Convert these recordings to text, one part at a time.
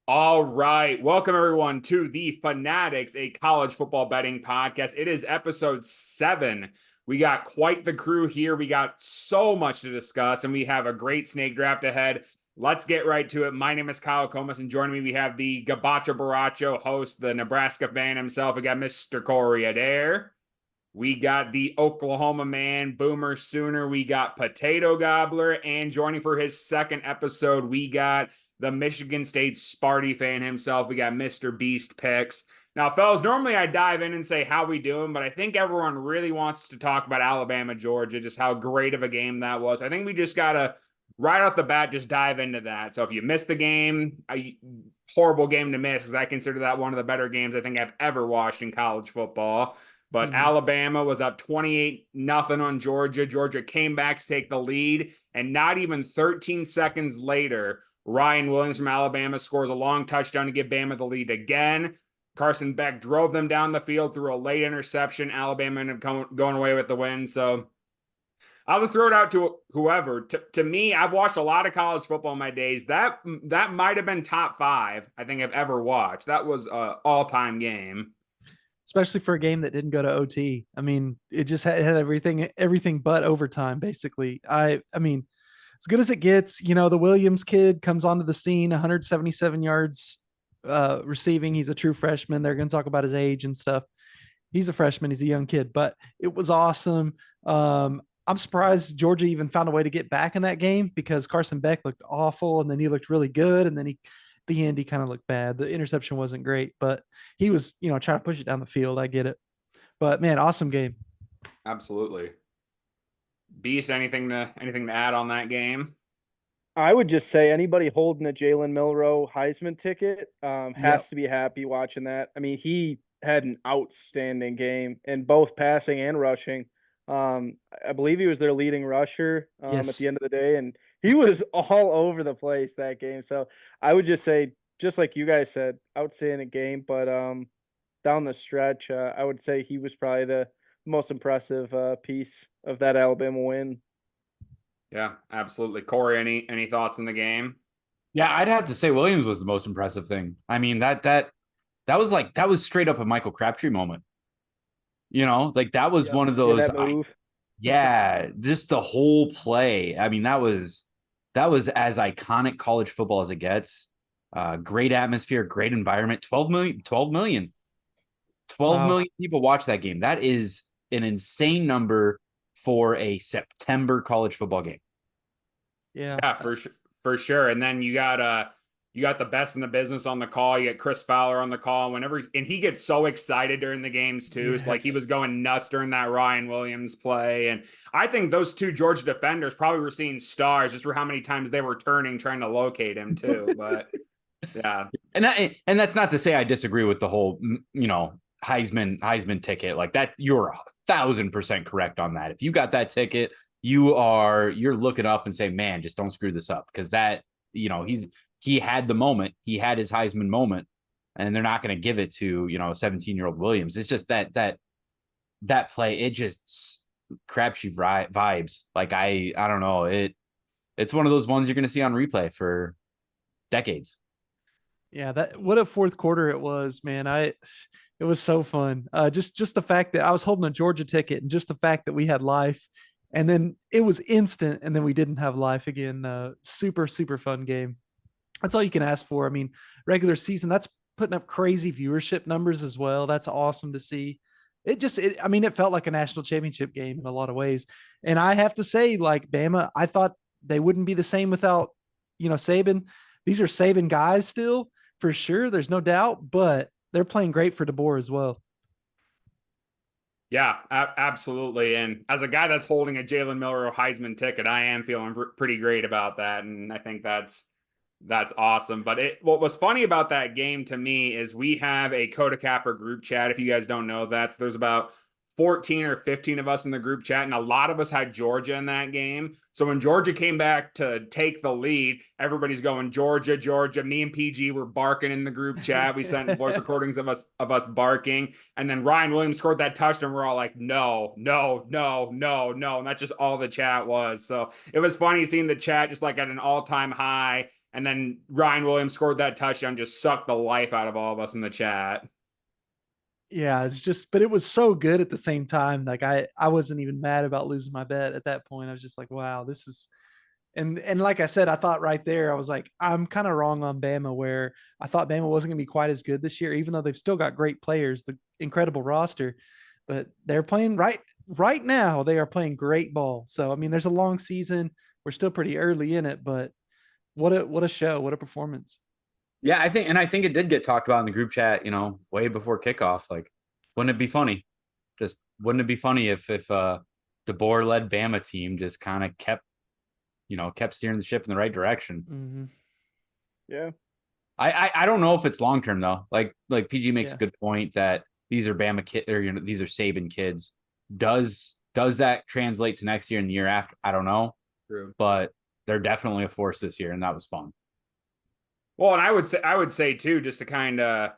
All right. Welcome, everyone, to the Fanatics, a college football betting podcast. It is episode 7. We got quite the crew here. We got so much to discuss, and we have a great snake draft ahead. Let's get right to it. My name is Kyle Comas, and joining me, we have the Gabacho Baracho host, the Nebraska fan himself. We got Mr. Corey Adair. We got the Oklahoma man, Boomer Sooner. We got Potato Gobbler. And joining for his second episode, we got the Michigan State Sparty fan himself. We got Mr. Beast Picks. Now, fellas, normally I dive in and say how we doing, but I think everyone really wants to talk about Alabama, Georgia, just how great of a game that was. I think we just got to, right off the bat, just dive into that. So if you missed the game, horrible game to miss, because I consider that one of the better games I think I've ever watched in college football. But Alabama was up 28-0 on Georgia. Georgia came back to take the lead, and not even 13 seconds later, Ryan Williams from Alabama scores a long touchdown to give Bama the lead again. Carson Beck drove them down the field through a late interception. Alabama ended up going away with the win. So I'll just throw it out to whoever. To me, I've watched a lot of college football in my days. That might have been top 5 I think I've ever watched. That was an all-time game. Especially for a game that didn't go to OT. I mean, it just had everything but overtime, basically. I mean, as good as it gets, the Williams kid comes onto the scene, 177 yards receiving. He's a true freshman. They're going to talk about his age and stuff. He's a freshman. He's a young kid, but it was awesome. I'm surprised Georgia even found a way to get back in that game because Carson Beck looked awful, and then he looked really good, and then the end, he kind of looked bad. The interception wasn't great, but he was, trying to push it down the field. I get it. But man, awesome game. Absolutely. Beast, anything to add on that game? I would just say anybody holding a Jalen Milroe Heisman ticket has to be happy watching that. I mean, he had an outstanding game in both passing and rushing. I believe he was their leading rusher at the end of the day, and he was all over the place that game. So I would just say, just like you guys said, outstanding game. But down the stretch, I would say he was probably the most impressive piece of that Alabama win. Yeah, absolutely. Corey, any thoughts on the game? Yeah, I'd have to say Williams was the most impressive thing. I mean, that was straight up a Michael Crabtree moment. That was one of those. That move. Just the whole play. I mean, that was as iconic college football as it gets. Great atmosphere, great environment. 12 million people watch that game. That is an insane number for a September college football game. Yeah, for sure. And then you got the best in the business on the call. You get Chris Fowler on the call and he gets so excited during the games too. Yes. It's like he was going nuts during that Ryan Williams play. And I think those two Georgia defenders probably were seeing stars just for how many times they were turning, trying to locate him too. But yeah. And that's not to say I disagree with the whole, Heisman ticket like that. You're 1,000% correct on that. If you got that ticket, you're looking up and saying, man, just don't screw this up. Cause that, he had the moment, he had his Heisman moment, and they're not going to give it to, 17-year-old Williams. It's just that play, it just Crabtree vibes. Like, I don't know. It's one of those ones you're going to see on replay for decades. Yeah. What a fourth quarter it was, man. It was so fun. Just the fact that I was holding a Georgia ticket and just the fact that we had life, and then it was instant. And then we didn't have life again. Super, super fun game. That's all you can ask for. I mean, regular season, that's putting up crazy viewership numbers as well. That's awesome to see. It felt like a national championship game in a lot of ways. And I have to say, like Bama, I thought they wouldn't be the same without, Saban. These are Saban guys still, for sure. There's no doubt, but they're playing great for DeBoer as well. Yeah, absolutely. And as a guy that's holding a Jalen Milroe Heisman ticket, I am feeling pretty great about that. And I think that's awesome. But what was funny about that game to me is we have a Coda Capper group chat. If you guys don't know that, so there's about 14 or 15 of us in the group chat, and a lot of us had Georgia in that game. So when Georgia came back to take the lead, everybody's going, Georgia, Georgia. Me and PG were barking in the group chat. We sent voice recordings of us barking. And then Ryan Williams scored that touchdown. We're all like, no. And that's just all the chat was. So it was funny seeing the chat just like at an all-time high. And then Ryan Williams scored that touchdown, just sucked the life out of all of us in the chat. Yeah, it's just, but it was so good at the same time. Like I wasn't even mad about losing my bet at that point. I was just like, wow, this is, and like I said, I thought right there, I was like, I'm kind of wrong on Bama, where I thought Bama wasn't going to be quite as good this year, even though they've still got great players, the incredible roster, but they're playing right now. They are playing great ball. So, I mean, there's a long season. We're still pretty early in it, but what a show, what a performance. Yeah, I think it did get talked about in the group chat, way before kickoff. Like, wouldn't it be funny? Just wouldn't it be funny if DeBoer led Bama team just kind of kept steering the ship in the right direction. Mm-hmm. Yeah. I don't know if it's long term though. Like PG makes Yeah. a good point that these are Bama kids, or these are Saban kids. Does that translate to next year and the year after? I don't know. True. But they're definitely a force this year, and that was fun. Well, and I would say too, just to kind of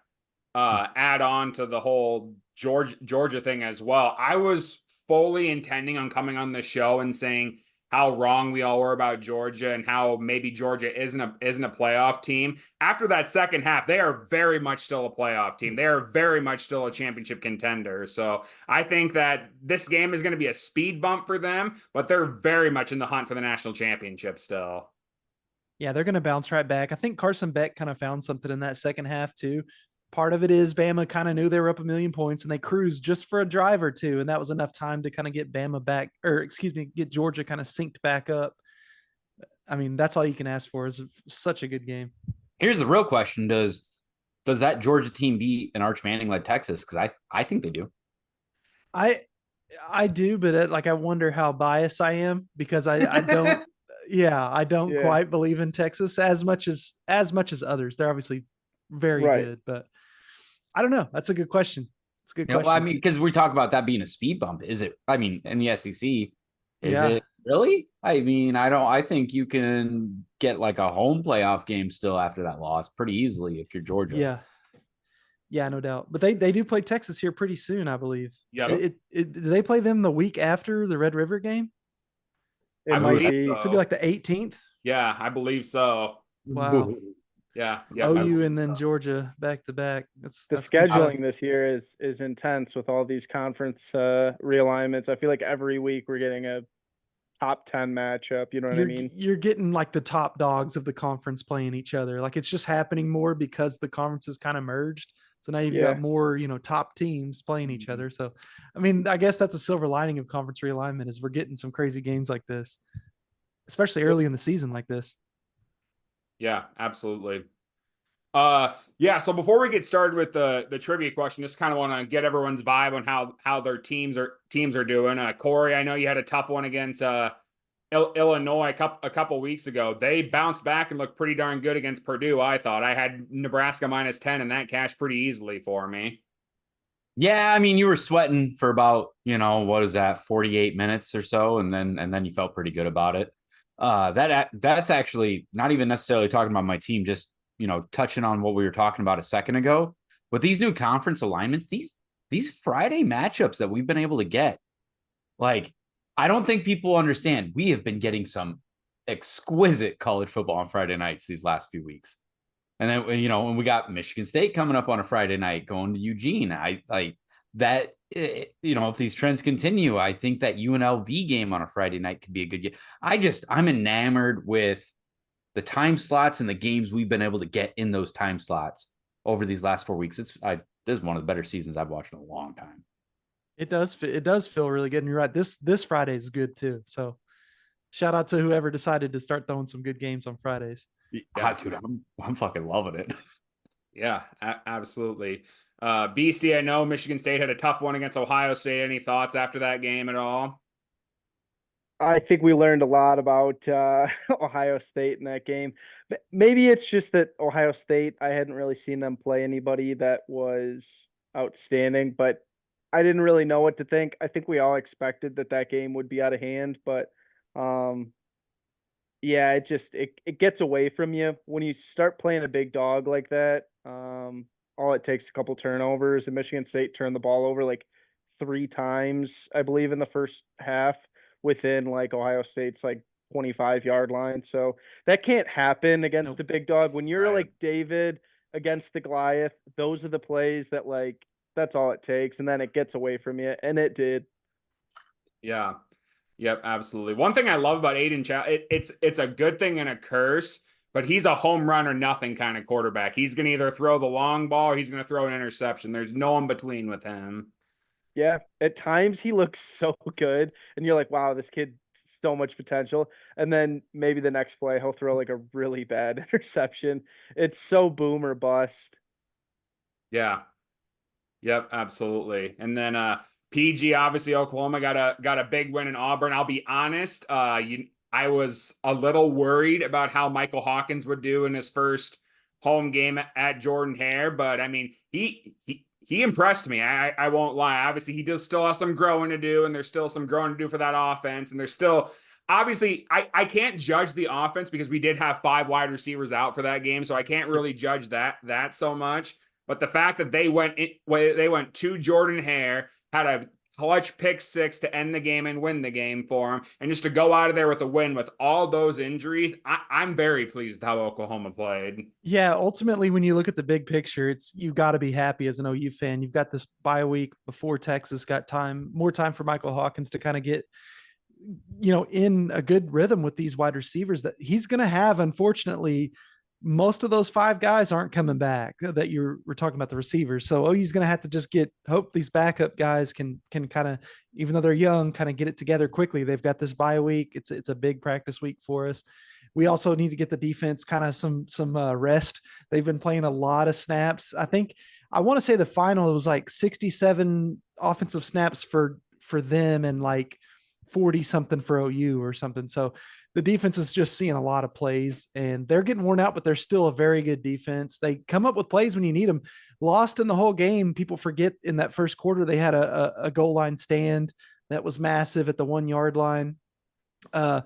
add on to the whole Georgia thing as well. I was fully intending on coming on the show and saying how wrong we all were about Georgia and how maybe Georgia isn't a playoff team. After that second half, they are very much still a playoff team. They are very much still a championship contender. So I think that this game is going to be a speed bump for them, but they're very much in the hunt for the national championship still. Yeah, they're going to bounce right back. I think Carson Beck kind of found something in that second half too. Part of it is Bama kind of knew they were up 1,000,000 points and they cruised just for a drive or two. And that was enough time to kind of get Bama back, or excuse me, get Georgia kind of synced back up. I mean, that's all you can ask for, is such a good game. Here's the real question. Does that Georgia team beat an Arch Manning led Texas? Because I think they do. I do, but I wonder how biased I am, because I don't, yeah, I don't quite believe in Texas as much as others. They're obviously very good, but I don't know. That's a good question. It's a good question. Well, I mean, because we talk about that being a speed bump. Is it? I mean, in the SEC, is it really? I mean, I think you can get like a home playoff game still after that loss pretty easily if you're Georgia. Yeah, no doubt. But they do play Texas here pretty soon, I believe. Yeah. Do they play them the week after the Red River game? It might be. So it'll be like the 18th. Yeah, I believe so. Wow. Yeah. OU and then Georgia back to back. That's scheduling this year is intense with all these conference realignments. I feel like every week we're getting a top 10 matchup. You know what I mean? You're getting like the top dogs of the conference playing each other. Like, it's just happening more because the conferences kind of merged. So now you've got more, top teams playing each other. So, I mean, I guess that's a silver lining of conference realignment, is we're getting some crazy games like this, especially early in the season like this. Yeah, absolutely. So before we get started with the trivia question, just kind of want to get everyone's vibe on how their teams are doing. Corey, I know you had a tough one against Illinois a couple weeks ago. They bounced back and looked pretty darn good against Purdue. I thought I had Nebraska -10, and that cashed pretty easily for me. Yeah, I mean, you were sweating for about, what is that, 48 minutes or so, and then you felt pretty good about it. That's actually not even necessarily talking about my team, just touching on what we were talking about a second ago. With these new conference alignments, these Friday matchups that we've been able to get, like, I don't think people understand. We have been getting some exquisite college football on Friday nights these last few weeks. And then, when we got Michigan State coming up on a Friday night, going to Eugene, if these trends continue, I think that UNLV game on a Friday night could be a good game. I'm enamored with the time slots and the games we've been able to get in those time slots over these last 4 weeks. This is one of the better seasons I've watched in a long time. It does feel really good. And you're right. This Friday is good too. So shout out to whoever decided to start throwing some good games on Fridays. Yeah, dude, I'm fucking loving it. Yeah, absolutely. Beastie, I know Michigan State had a tough one against Ohio State. Any thoughts after that game at all? I think we learned a lot about Ohio State in that game. Maybe it's just that Ohio State, I hadn't really seen them play anybody that was outstanding, but I didn't really know what to think. I think we all expected that game would be out of hand, but yeah, it gets away from you when you start playing a big dog like that. All it takes a couple turnovers, and Michigan State turned the ball over like 3 times, I believe, in the first half, within like Ohio State's like 25-yard line. So that can't happen against Nope. a big dog. When you're Right. like David against the Goliath, those are the plays that like that's all it takes, and then it gets away from you, and it did. Yeah. Yep, absolutely. One thing I love about Aiden Chow, it's a good thing and a curse, but he's a home run or nothing kind of quarterback. He's going to either throw the long ball or he's going to throw an interception. There's no in between with him. Yeah, at times he looks so good, and you're like, wow, this kid so much potential. And then maybe the next play he'll throw like a really bad interception. It's so boom or bust. Yeah. Yep, absolutely. And then PG, obviously Oklahoma got a big win in Auburn. I'll be honest, I was a little worried about how Michael Hawkins would do in his first home game at Jordan Hare, but I mean, he impressed me. I won't lie. Obviously, he does still have some growing to do, and there's still some growing to do for that offense, and there's still obviously I can't judge the offense because we did have 5 wide receivers out for that game, so I can't really judge that so much. But the fact that they went to Jordan Hare, had a clutch pick 6 to end the game and win the game for him, and just to go out of there with a win with all those injuries, I'm very pleased how Oklahoma played. Yeah, ultimately, when you look at the big picture, it's you got to be happy as an OU fan. You've got this bye week before Texas, got more time for Michael Hawkins to kind of get, in a good rhythm with these wide receivers that he's going to have. Unfortunately, most of those 5 guys aren't coming back that we're talking about the receivers. So OU's going to have to just hope these backup guys can kind of, even though they're young, kind of get it together quickly. They've got this bye week. It's a big practice week for us. We also need to get the defense kind of some rest. They've been playing a lot of snaps. I want to say the final was like 67 offensive snaps for them and like 40 something for OU or something. So the defense is just seeing a lot of plays and they're getting worn out, but they're still a very good defense. They come up with plays when you need them. Lost in the whole game. People forget in that first quarter, they had a goal line stand that was massive at the 1 yard line. I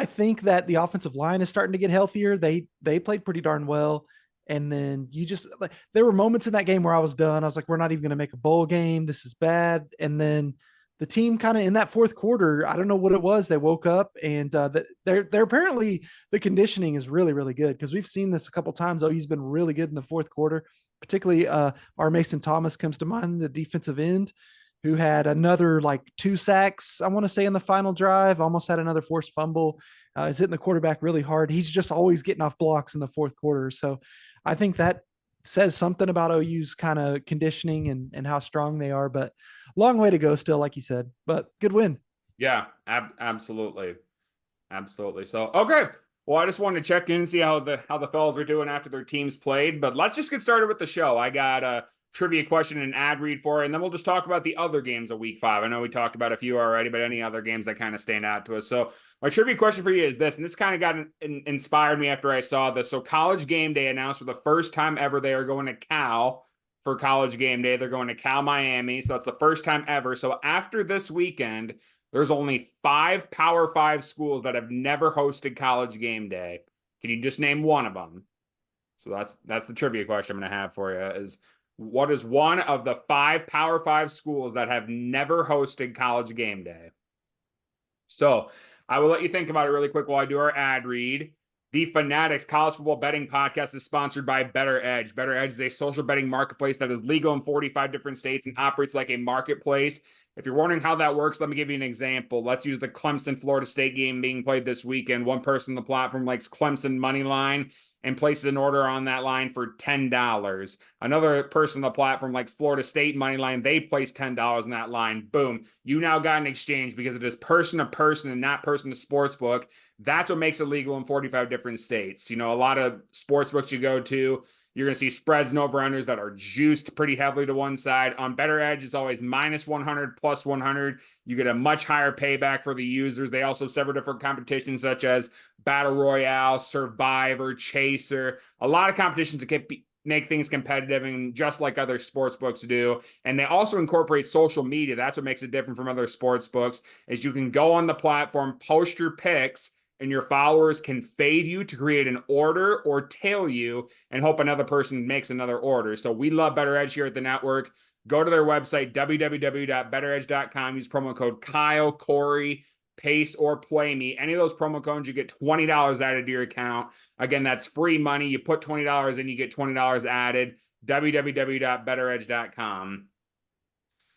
think that the offensive line is starting to get healthier. They played pretty darn well. And then there were moments in that game where I was done. I was like, we're not even going to make a bowl game. This is bad. And then the team kind of in that fourth quarter, I don't know what it was. They woke up and they're apparently the conditioning is really, really good because we've seen this a couple of times. Oh, he's been really good in the fourth quarter, particularly our Mason Thomas comes to mind, the defensive end who had another like 2 sacks, I want to say in the final drive, almost had another forced fumble, is hitting the quarterback really hard. He's just always getting off blocks in the fourth quarter. So I think that says something about OU's kind of conditioning and how strong they are, but long way to go still, like you said, but good win. Yeah, absolutely. Absolutely. So, okay. Well, I just wanted to check in and see how the fellas were doing after their teams played, but let's just get started with the show. I got a trivia question and ad read for it, and then we'll just talk about the other games of week 5. I know we talked about a few already, but any other games that kind of stand out to us. So my trivia question for you is this, and this kind of got inspired me after I saw this. So College Game Day announced for the first time ever they are going to Cal for College Game Day. They're going to Cal Miami. So that's the first time ever. So after this weekend, there's only 5 Power 5 schools that have never hosted College Game Day. Can you just name one of them? So that's the trivia question I'm going to have for you is what is one of the 5 Power 5 schools that have never hosted College Game Day? So I will let you think about it really quick while I do our ad read. The Fanatics College Football Betting Podcast is sponsored by Better Edge. Better Edge is a social betting marketplace that is legal in 45 different states and operates like a marketplace. If you're wondering how that works, let me give you an example. Let's use the Clemson-Florida State game being played this weekend. One person on the platform likes Clemson money line and places an order on that line for $10. Another person on the platform likes Florida State money line. They place $10 on that line. Boom. You now got an exchange because it is person to person and not person to sportsbook. That's what makes it legal in 45 different states. You know, a lot of sportsbooks you go to, you're going to see spreads and over-unders that are juiced pretty heavily to one side. On Better Edge, it's always minus 100, plus 100. You get a much higher payback for the users. They also have several different competitions such as Battle Royale, Survivor, Chaser. A lot of competitions to make things competitive and just like other sports books do. And they also incorporate social media. That's what makes it different from other sports books is you can go on the platform, post your picks, and your followers can fade you to create an order or tail you and hope another person makes another order. So we love Better Edge here at the network. Go to their website, www.betteredge.com. Use promo code Kyle, Corey, Pace, or Play Me. Any of those promo codes, you get $20 added to your account. Again, that's free money. You put $20 in, you get $20 added. www.betteredge.com.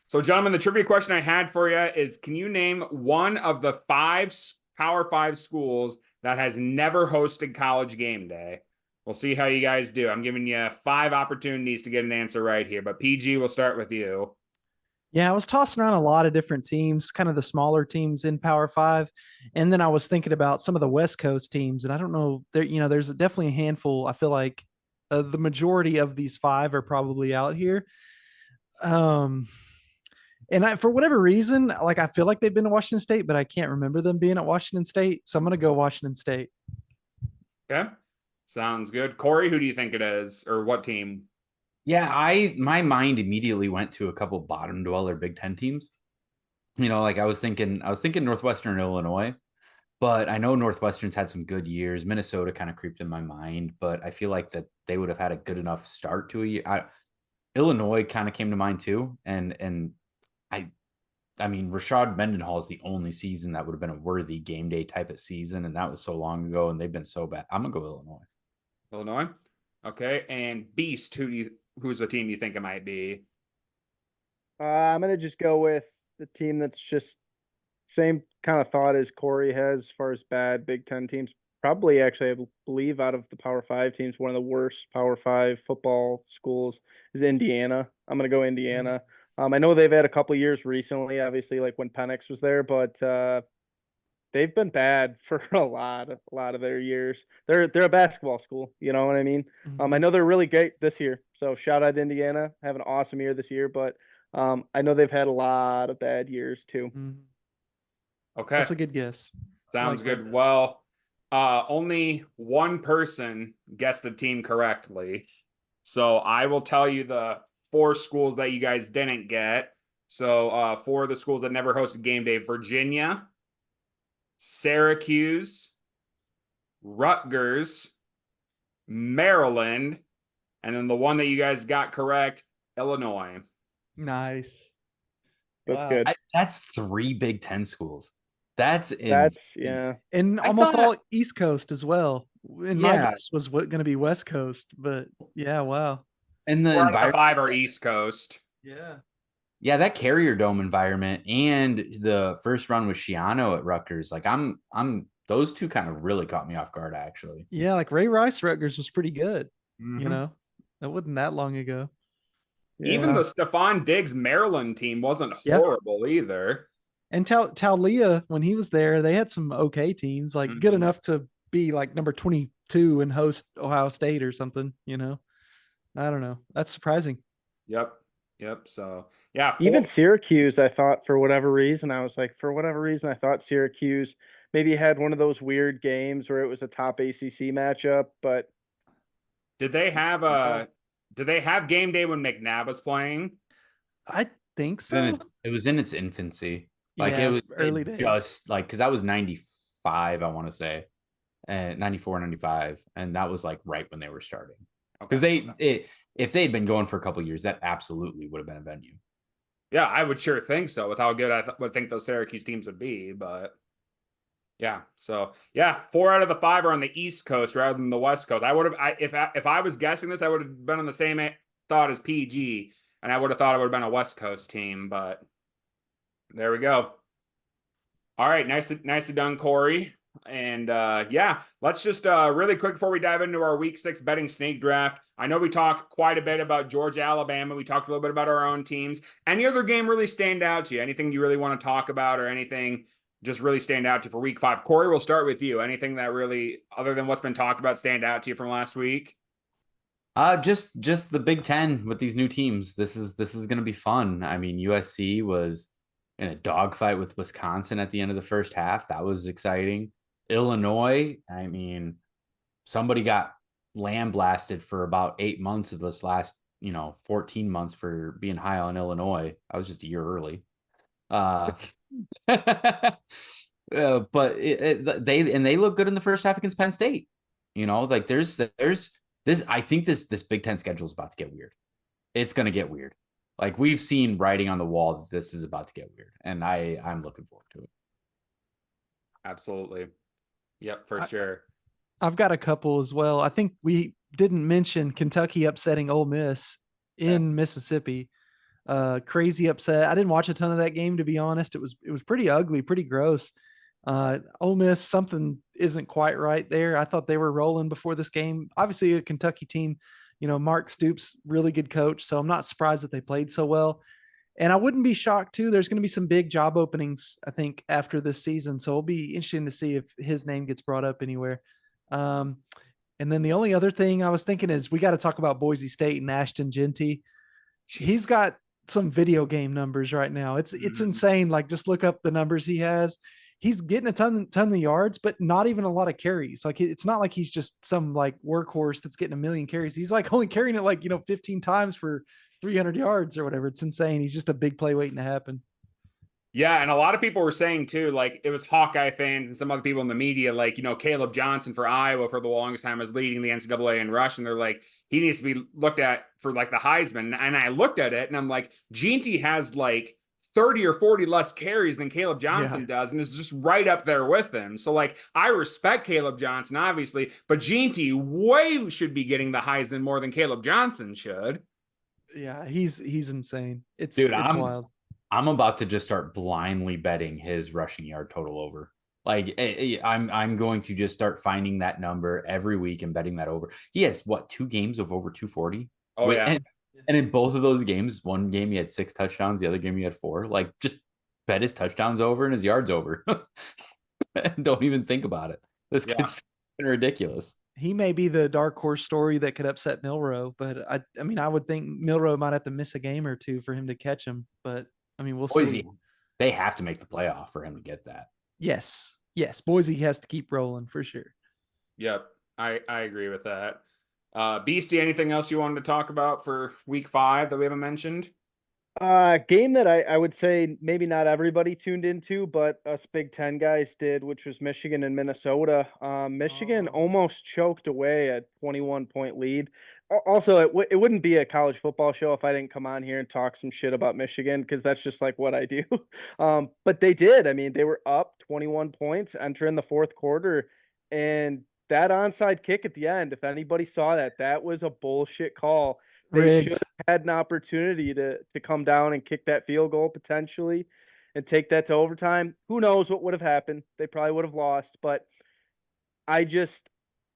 So, gentlemen, the trivia question I had for you is, can you name one of the 5 Power 5 schools that has never hosted College Game Day? We'll see how you guys do. I'm giving you 5 opportunities to get an answer right here, but PG, we'll start with you. Yeah, I was tossing around a lot of different teams, kind of the smaller teams in Power 5. And then I was thinking about some of the West Coast teams. And I don't know, there's definitely a handful. I feel like the majority of these 5 are probably out here. And for whatever reason, like I feel like they've been to Washington State, but I can't remember them being at Washington State. So I'm going to go Washington State. Okay. Sounds good. Corey, who do you think it is, or what team? Yeah, my mind immediately went to a couple bottom dweller Big Ten teams. Like I was thinking Northwestern Illinois, but I know Northwestern's had some good years. Minnesota kind of creeped in my mind, but I feel like that they would have had a good enough start to a year. Illinois kind of came to mind too, and I mean Rashad Mendenhall is the only season that would have been a worthy game day type of season, and that was so long ago, and they've been so bad. I'm gonna go Illinois. Illinois. Okay, and Beast, who's the team you think it might be? I'm going to just go with the team that's just same kind of thought as Corey has as far as bad Big Ten teams. Probably, actually, I believe out of the Power 5 teams, one of the worst Power 5 football schools is Indiana. I'm going to go Indiana. I know they've had a couple years recently, obviously, like when Penix was there, but they've been bad for a lot of their years. They're a basketball school, you know what I mean? I know they're really great this year. So shout out to Indiana, have an awesome year this year, but I know they've had a lot of bad years too. Okay. That's a good guess. Sounds good. Well, only one person guessed a team correctly. So I will tell you the 4 schools that you guys didn't get. So 4 of the schools that never hosted game day: Virginia, Syracuse, Rutgers, Maryland, and then the one that you guys got correct, Illinois. Nice. That's good. That's 3 Big Ten schools. That's yeah. And almost all East Coast as well. And my guess was going to be West Coast, but yeah, wow. And the environment 5 are East Coast. Yeah, that Carrier Dome environment and the first run with Shiano at Rutgers, like I'm those two kind of really caught me off guard, actually. Yeah, like Ray Rice Rutgers was pretty good. That wasn't that long ago. Even the Stephon Diggs Maryland team wasn't horrible either. And Taulia, when he was there, they had some okay teams, like good enough to be like number 22 and host Ohio State or something, I don't know. That's surprising. Yep. So, yeah. Even Syracuse, I thought for whatever reason, I thought Syracuse maybe had one of those weird games where it was a top ACC matchup, but did they have game day when McNabb was playing? I think so. It was in its infancy. Like it was early days. Just like, because that was 95, I want to say, 94, 95. And that was like right when they were starting. Because if they'd been going for a couple of years, that absolutely would have been a venue. Yeah, I would sure think so, with how good I would think those Syracuse teams would be. But yeah, so yeah, 4 out of the 5 are on the East Coast rather than the West Coast. If I was guessing this, I would have been on the same thought as PG, and I would have thought it would have been a West Coast team. But there we go. All right, nicely done, Corey. And let's just really quick before we dive into our Week 6 betting snake draft. I know we talked quite a bit about Georgia, Alabama. We talked a little bit about our own teams. Any other game really stand out to you? Anything you really want to talk about, or anything just really stand out to you for Week 5? Corey, we'll start with you. Anything that really, other than what's been talked about, stand out to you from last week? Just the Big Ten with these new teams. This is going to be fun. I mean, USC was in a dogfight with Wisconsin at the end of the first half. That was exciting. Illinois, I mean, somebody got lambasted for about 8 months of this last, 14 months for being high on Illinois. I was just a year early. But they look good in the first half against Penn State. Like there's this. I think this Big Ten schedule is about to get weird. It's going to get weird. Like we've seen writing on the wall that this is about to get weird, and I'm looking forward to it. Absolutely. Yep, for sure. I've got a couple as well. I think we didn't mention Kentucky upsetting Ole Miss in Mississippi. Crazy upset. I didn't watch a ton of that game, to be honest. It was pretty ugly, pretty gross. Ole Miss, something isn't quite right there. I thought they were rolling before this game. Obviously, a Kentucky team, Mark Stoops, really good coach. So I'm not surprised that they played so well. And I wouldn't be shocked too. There's going to be some big job openings, I think, after this season. So it'll be interesting to see if his name gets brought up anywhere. Um, and then the only other thing I was thinking is we got to talk about Boise State and Ashton Genty. He's got some video game numbers right now. It's insane. Like, just look up the numbers he has. He's getting a ton of yards, but not even a lot of carries. Like, it's not like he's just some like workhorse that's getting a million carries. He's like only carrying it like 15 times for 300 yards or whatever. It's insane. He's just a big play waiting to happen. Yeah, and a lot of people were saying too, like it was Hawkeye fans and some other people in the media, like, Caleb Johnson for Iowa for the longest time was leading the NCAA in rush, and they're like, he needs to be looked at for like the Heisman. And I looked at it and I'm like, Ginty has like 30 or 40 less carries than Caleb Johnson does, and is just right up there with him. So like, I respect Caleb Johnson, obviously, but Ginty way should be getting the Heisman more than Caleb Johnson should. Yeah, he's insane. It's wild. I'm about to just start blindly betting his rushing yard total over. Like, I'm going to just start finding that number every week and betting that over. He has 2 games of over 240. Oh yeah. And in both of those games, one game he had 6 touchdowns, the other game he had 4. Like, just bet his touchdowns over and his yards over. Don't even think about it. This kid's ridiculous. He may be the dark horse story that could upset Milroe, but I mean, I would think Milroe might have to miss a game or two for him to catch him. But I mean, we'll see. They have to make the playoff for him to get that. Yes. Boise has to keep rolling for sure. Yep. I agree with that. Beastie, anything else you wanted to talk about for week 5 that we haven't mentioned? Game that I would say maybe not everybody tuned into, but us Big Ten guys did, which was Michigan and Minnesota. Michigan almost choked away a 21-point lead. Also, it wouldn't be a college football show if I didn't come on here and talk some shit about Michigan, because that's just like what I do. But they did. I mean, they were up 21 points entering the fourth quarter, and that onside kick at the end, if anybody saw that, that was a bullshit call. They should have had an opportunity to come down and kick that field goal potentially and take that to overtime. Who knows what would have happened? They probably would have lost, but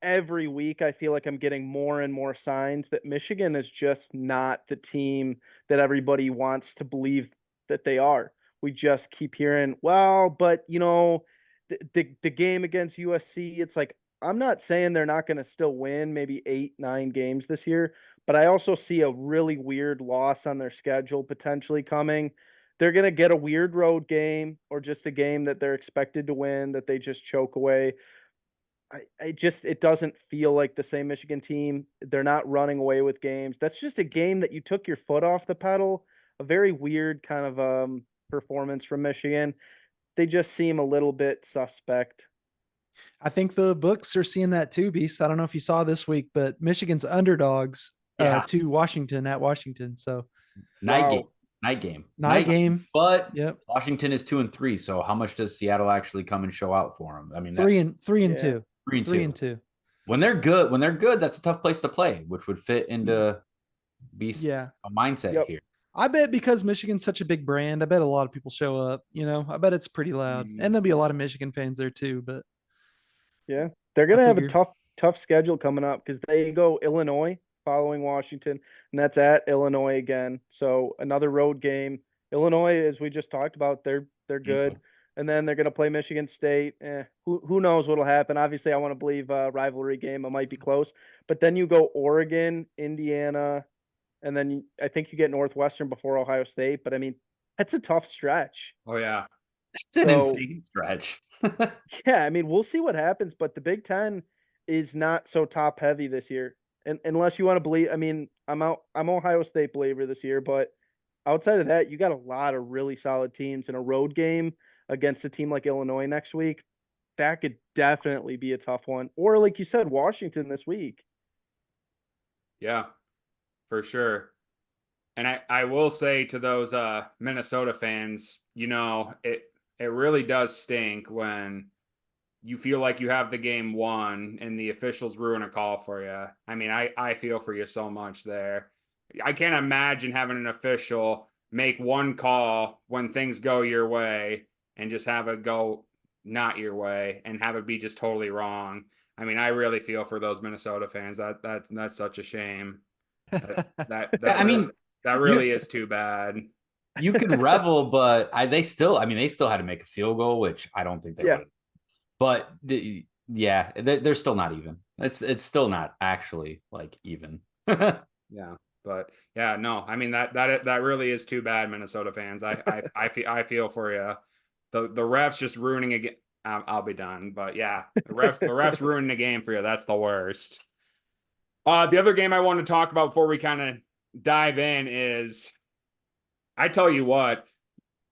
every week I feel like I'm getting more and more signs that Michigan is just not the team that everybody wants to believe that they are. We just keep hearing, well, but the game against USC, it's like, I'm not saying they're not going to still win maybe 8-9 games this year, but I also see a really weird loss on their schedule potentially coming. They're going to get a weird road game or just a game that they're expected to win that they just choke away. It doesn't feel like the same Michigan team. They're not running away with games. That's just a game that you took your foot off the pedal. A very weird kind of performance from Michigan. They just seem a little bit suspect. I think the books are seeing that too, Beast. I don't know if you saw this week, but Michigan's underdogs to Washington at Washington. So night game. But Washington is 2-3. So how much does Seattle actually come and show out for them? I mean, 3-2. 3-2. When they're good, that's a tough place to play, which would fit into Beast's mindset here. I bet because Michigan's such a big brand, I bet a lot of people show up. I bet it's pretty loud, and there'll be a lot of Michigan fans there too. But yeah, they're gonna have a tough schedule coming up because they go Illinois following Washington, and that's at Illinois again. So another road game. Illinois, as we just talked about, they're good, and then they're gonna play Michigan State. Who knows what'll happen? Obviously, I want to believe a rivalry game. It might be close, but then you go Oregon, Indiana. And then I think you get Northwestern before Ohio State. But, I mean, that's a tough stretch. Oh, yeah. It's an insane stretch. Yeah, I mean, we'll see what happens. But the Big Ten is not so top-heavy this year. And unless you want to believe – I mean, I'm Ohio State believer this year. But outside of that, you got a lot of really solid teams. In a road game against a team like Illinois next week, that could definitely be a tough one. Or, like you said, Washington this week. Yeah. For sure. And I will say to those Minnesota fans, it really does stink when you feel like you have the game won and the officials ruin a call for you. I mean, I feel for you so much there. I can't imagine having an official make one call when things go your way and just have it go not your way and have it be just totally wrong. I mean, I really feel for those Minnesota fans. That's such a shame. I mean, that really is too bad. You can revel, but they still had to make a field goal, which I don't think they would. But they're still not even. It's still not actually like even. Yeah, but yeah, no, I mean that really is too bad, Minnesota fans. I feel for you. The refs just ruining again. I'll be done, but yeah, the refs ruining the game for you. That's the worst. The other game I want to talk about before we kind of dive in is, I tell you what,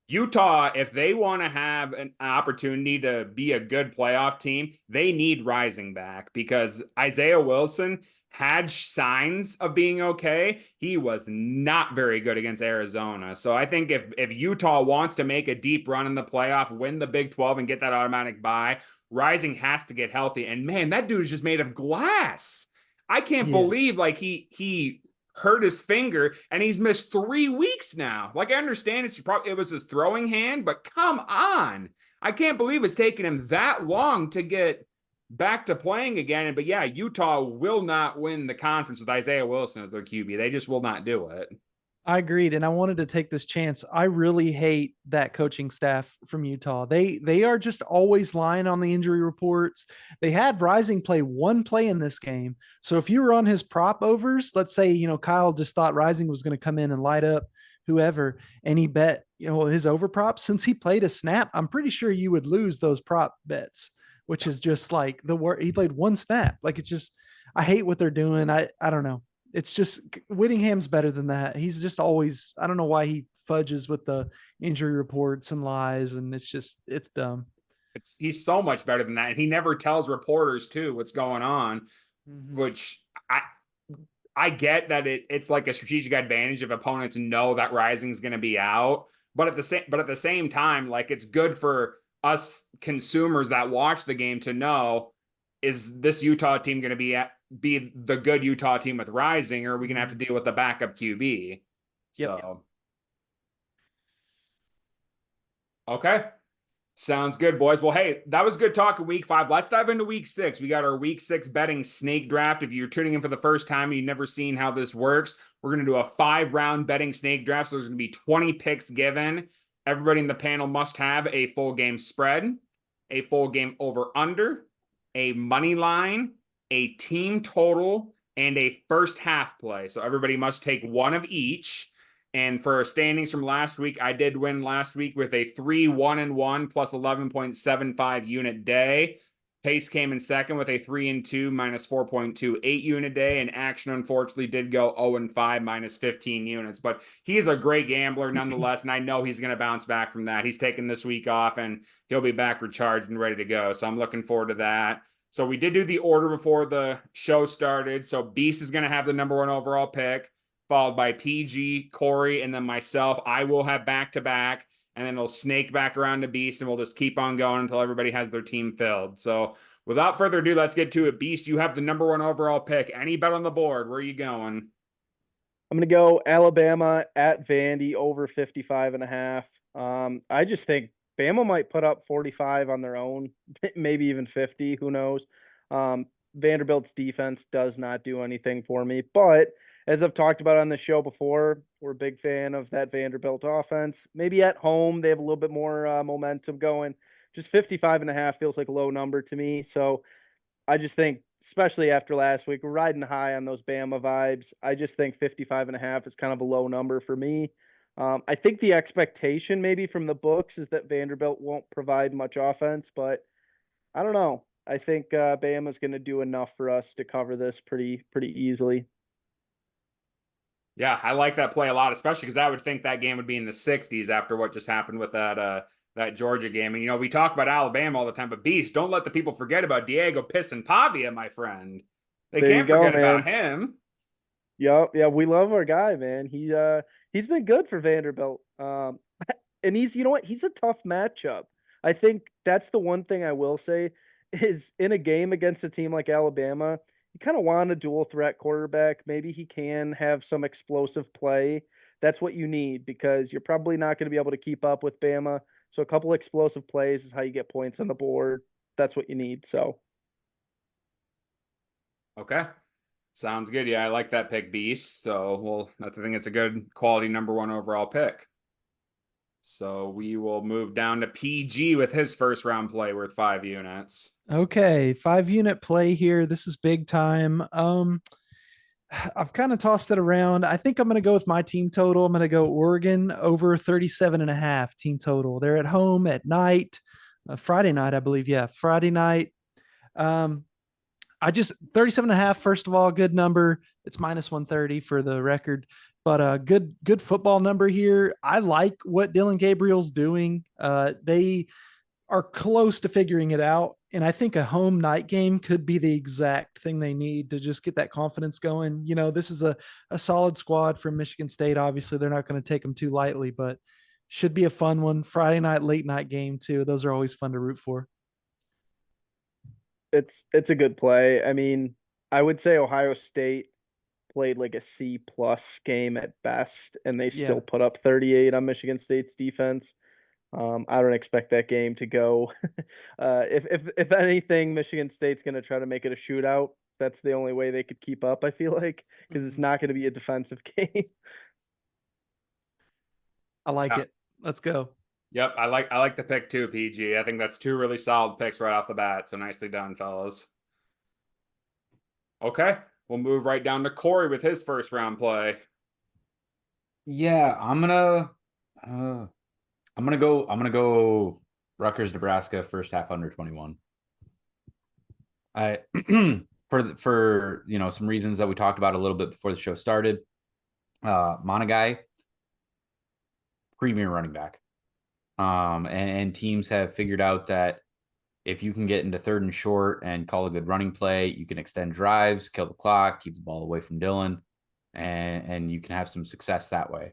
Utah, if they want to have an opportunity to be a good playoff team, they need Rising back, because Isaiah Wilson had signs of being okay. He was not very good against Arizona. So I think if Utah wants to make a deep run in the playoff, win the Big 12 and get that automatic bye, Rising has to get healthy. And man, that dude is just made of glass. I can't believe like he hurt his finger and he's missed 3 weeks now. Like, I understand it was his throwing hand, but come on. I can't believe it's taken him that long to get back to playing again. But yeah, Utah will not win the conference with Isaiah Wilson as their QB. They just will not do it. I agreed, and I wanted to take this chance. I really hate that coaching staff from Utah. They are just always lying on the injury reports. They had Rising play one play in this game. So if you were on his prop overs, let's say, Kyle just thought Rising was going to come in and light up whoever, and he bet, his over prop, since he played a snap, I'm pretty sure you would lose those prop bets, which is just like the word. He played one snap. Like, it's just, I hate what they're doing. I don't know. It's just, Whittingham's better than that. He's just always, I don't know why he fudges with the injury reports and lies. And it's dumb. He's so much better than that. And he never tells reporters too what's going on, which I get that it's like a strategic advantage if opponents know that Rising is going to be out. But at the same time, like, it's good for us consumers that watch the game to know, is this Utah team going to be the good Utah team with Rising, or are we going to have to deal with the backup QB? So, okay. Sounds good, boys. Well, hey, that was good talk of week 5. Let's dive into week 6. We got our week 6 betting snake draft. If you're tuning in for the first time and you've never seen how this works, we're going to do a 5-round betting snake draft. So there's going to be 20 picks given. Everybody in the panel must have a full game spread, a full game over under, a money line, a team total, and a first half play. So everybody must take one of each. And for standings from last week, I did win last week with a 3-1-1 plus 11.75 unit day. Pace came in second with a 3-2 minus 4.28 unit day. And Action, unfortunately, did go 0-5 minus 15 units. But he's a great gambler nonetheless. And I know he's going to bounce back from that. He's taking this week off and he'll be back recharged and ready to go. So I'm looking forward to that. So we did do the order before the show started. So Beast is going to have the number 1 overall pick, followed by PG, Corey, and then myself. I will have back-to-back, and then it'll snake back around to Beast, and we'll just keep on going until everybody has their team filled. So without further ado, let's get to it. Beast, you have the number 1 overall pick. Any bet on the board? Where are you going? I'm going to go Alabama at Vandy over 55.5. I just think Bama might put up 45 on their own, maybe even 50. Who knows? Vanderbilt's defense does not do anything for me. But as I've talked about on the show before, we're a big fan of that Vanderbilt offense. Maybe at home, they have a little bit more momentum going. Just 55.5 feels like a low number to me. So I just think, especially after last week, we're riding high on those Bama vibes. I just think 55.5 is kind of a low number for me. I think the expectation maybe from the books is that Vanderbilt won't provide much offense, but I don't know. I think Bama's going to do enough for us to cover this pretty easily. Yeah, I like that play a lot, especially because I would think that game would be in the 60s after what just happened with that Georgia game. And, we talk about Alabama all the time, but Beast, don't let the people forget about Diego Piston Pavia, my friend. They can't forget about him. Yep. Yeah, we love our guy, man. He's been good for Vanderbilt. And he's a tough matchup. I think that's the one thing I will say is in a game against a team like Alabama, you kind of want a dual threat quarterback. Maybe he can have some explosive play. That's what you need because you're probably not going to be able to keep up with Bama. So a couple explosive plays is how you get points on the board. That's what you need. So Okay. Sounds good. Yeah, I like that pick, Beast. So, well, I think it's a good quality number 1 overall pick. So we will move down to PG with his first round play worth 5 units. Okay, 5-unit play here. This is big time. I've kind of tossed it around. I think I'm going to go with my team total. I'm going to go Oregon over 37.5 team total. They're at home at night, Friday night, I believe. Yeah, Friday night. I just 37.5. First of all, good number. It's minus 130 for the record, but a good football number here. I like what Dylan Gabriel's doing. They are close to figuring it out. And I think a home night game could be the exact thing they need to just get that confidence going. You know, this is a solid squad from Michigan State. Obviously, they're not going to take them too lightly, but should be a fun one. Friday night, late night game too. Those are always fun to root for. it's a good play. I mean, I would say Ohio State played like a C+ game at best, and they Yeah. still put up 38 on Michigan State's defense. I don't expect that game to go. If anything, Michigan State's going to try to make it a shootout. That's the only way they could keep up. I feel like because it's not going to be a defensive game. I like Yeah. it. Let's go. Yep, I like the pick too, PG. I think that's 2 really solid picks right off the bat. So nicely done, fellas. Okay, we'll move right down to Corey with his first round play. Yeah, I'm gonna go Rutgers, Nebraska, first half under 21. I for some reasons that we talked about a little bit before the show started. Monagai, premier running back. And teams have figured out that if you can get into 3rd and short and call a good running play, you can extend drives, kill the clock, keep the ball away from Dylan, and you can have some success that way.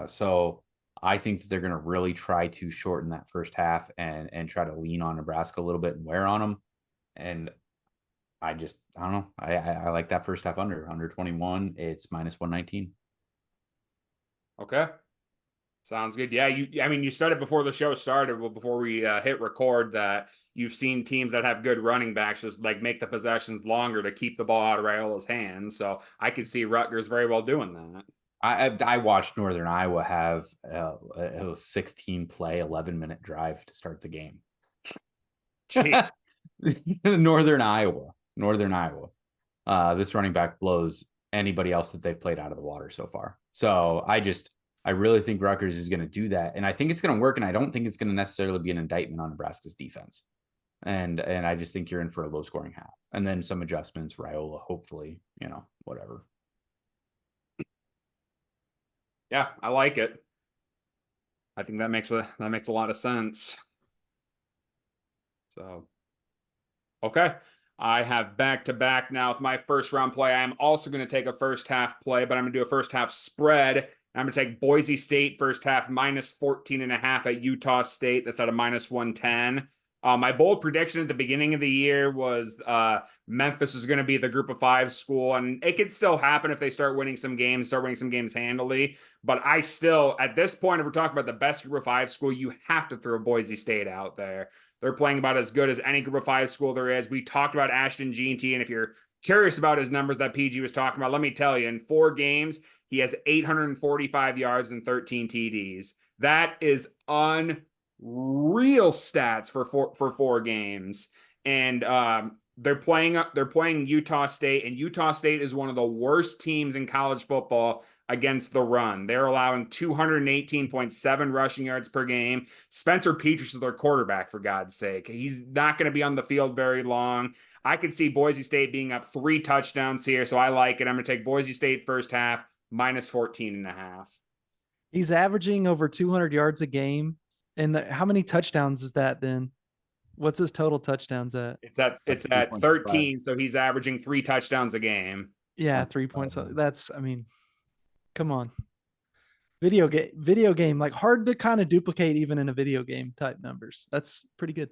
So I think that they're going to really try to shorten that first half and try to lean on Nebraska a little bit and wear on them. And I don't know. I like that first half under 21. It's minus 119. Okay. Sounds good. Yeah, you said it before the show started, well, before we hit record, that you've seen teams that have good running backs just like make the possessions longer to keep the ball out of Raiola's hands. So I could see Rutgers very well doing that. I watched Northern Iowa have it was 16 play, 11-minute drive to start the game. Northern Iowa. This running back blows anybody else that they've played out of the water so far. So I really think Rutgers is going to do that. And I think it's going to work. And I don't think it's going to necessarily be an indictment on Nebraska's defense. And I just think you're in for a low scoring half. And then some adjustments, Raiola, hopefully, whatever. Yeah, I like it. I think that makes a lot of sense. So, okay. I have back-to-back now with my first round play. I am also going to take a first half play, but I'm going to do a first half spread. I'm going to take Boise State first half minus 14.5 at Utah State. That's at a minus 110. My bold prediction at the beginning of the year was Memphis is going to be the group of 5 school, and it could still happen if they start winning some games handily. But I still, at this point, if we're talking about the best group of 5 school, you have to throw Boise State out there. They're playing about as good as any group of 5 school there is. We talked about Ashton Jeanty, and if you're curious about his numbers that PG was talking about, let me tell you, in 4 games, he has 845 yards and 13 TDs. That is unreal stats for 4 games. And they're playing Utah State, and Utah State is one of the worst teams in college football against the run. They're allowing 218.7 rushing yards per game. Spencer Petras is their quarterback, for God's sake. He's not going to be on the field very long. I could see Boise State being up 3 touchdowns here, so I like it. I'm going to take Boise State first half minus 14.5. He's averaging over 200 yards a game. And how many touchdowns is that then? What's his total touchdowns at? It's at 13, so he's averaging 3 touchdowns a game. Yeah, 3 points. That's, I mean, come on. Video game, like hard to kind of duplicate even in a video game type numbers. That's pretty good.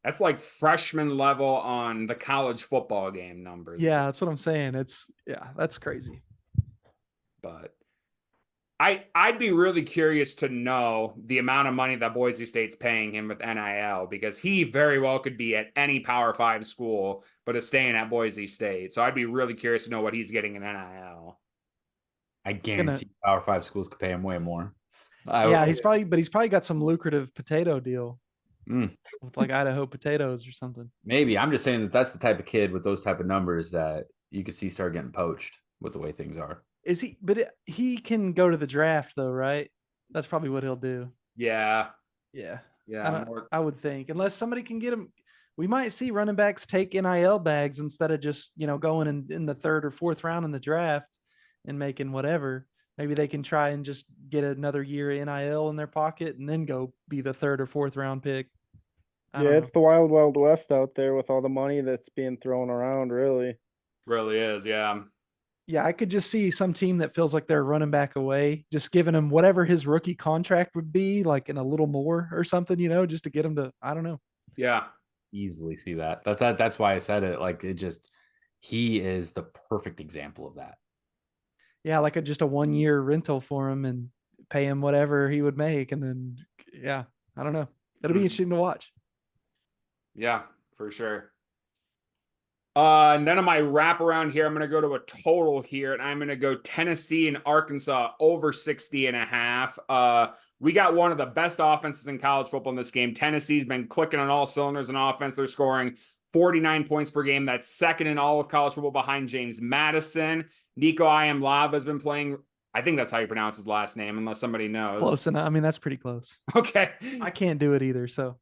That's like freshman level on the college football game numbers. Yeah, that's what I'm saying. That's crazy. But I'd be really curious to know the amount of money that Boise State's paying him with NIL, because he very well could be at any Power 5 school, but is staying at Boise State. So I'd be really curious to know what he's getting in NIL. I guarantee Power 5 schools could pay him way more. He's probably got some lucrative potato deal with like Idaho potatoes or something. Maybe. I'm just saying that that's the type of kid with those type of numbers that you could see start getting poached with the way things are. Is he? But he can go to the draft though, right? That's probably what he'll do. Yeah. Yeah. Yeah. I would think, unless somebody can get him. We might see running backs take NIL bags instead of just, going in the 3rd or 4th round in the draft and making whatever. Maybe they can try and just get another year NIL in their pocket and then go be the 3rd or 4th round pick. Yeah, it's the wild, wild west out there with all the money that's being thrown around, really. Really is, yeah. Yeah, I could just see some team that feels like they're running back away, just giving him whatever his rookie contract would be, like in a little more or something, just to get him to, I don't know. Yeah. Easily see that. That's why I said it. Like, he is the perfect example of that. Yeah, like just a 1-year rental for him and pay him whatever he would make. And then, yeah, I don't know. It'll be interesting to watch. Yeah, for sure. And then on my wrap around here, I'm going to go to a total here, and I'm going to go Tennessee and Arkansas over 60.5. We got one of the best offenses in college football in this game. Tennessee's been clicking on all cylinders in offense. They're scoring 49 points per game. That's second in all of college football behind James Madison. Nico Iamlava has been playing. I think that's how you pronounce his last name, unless somebody knows. It's close enough. I mean, that's pretty close. Okay. I can't do it either, so.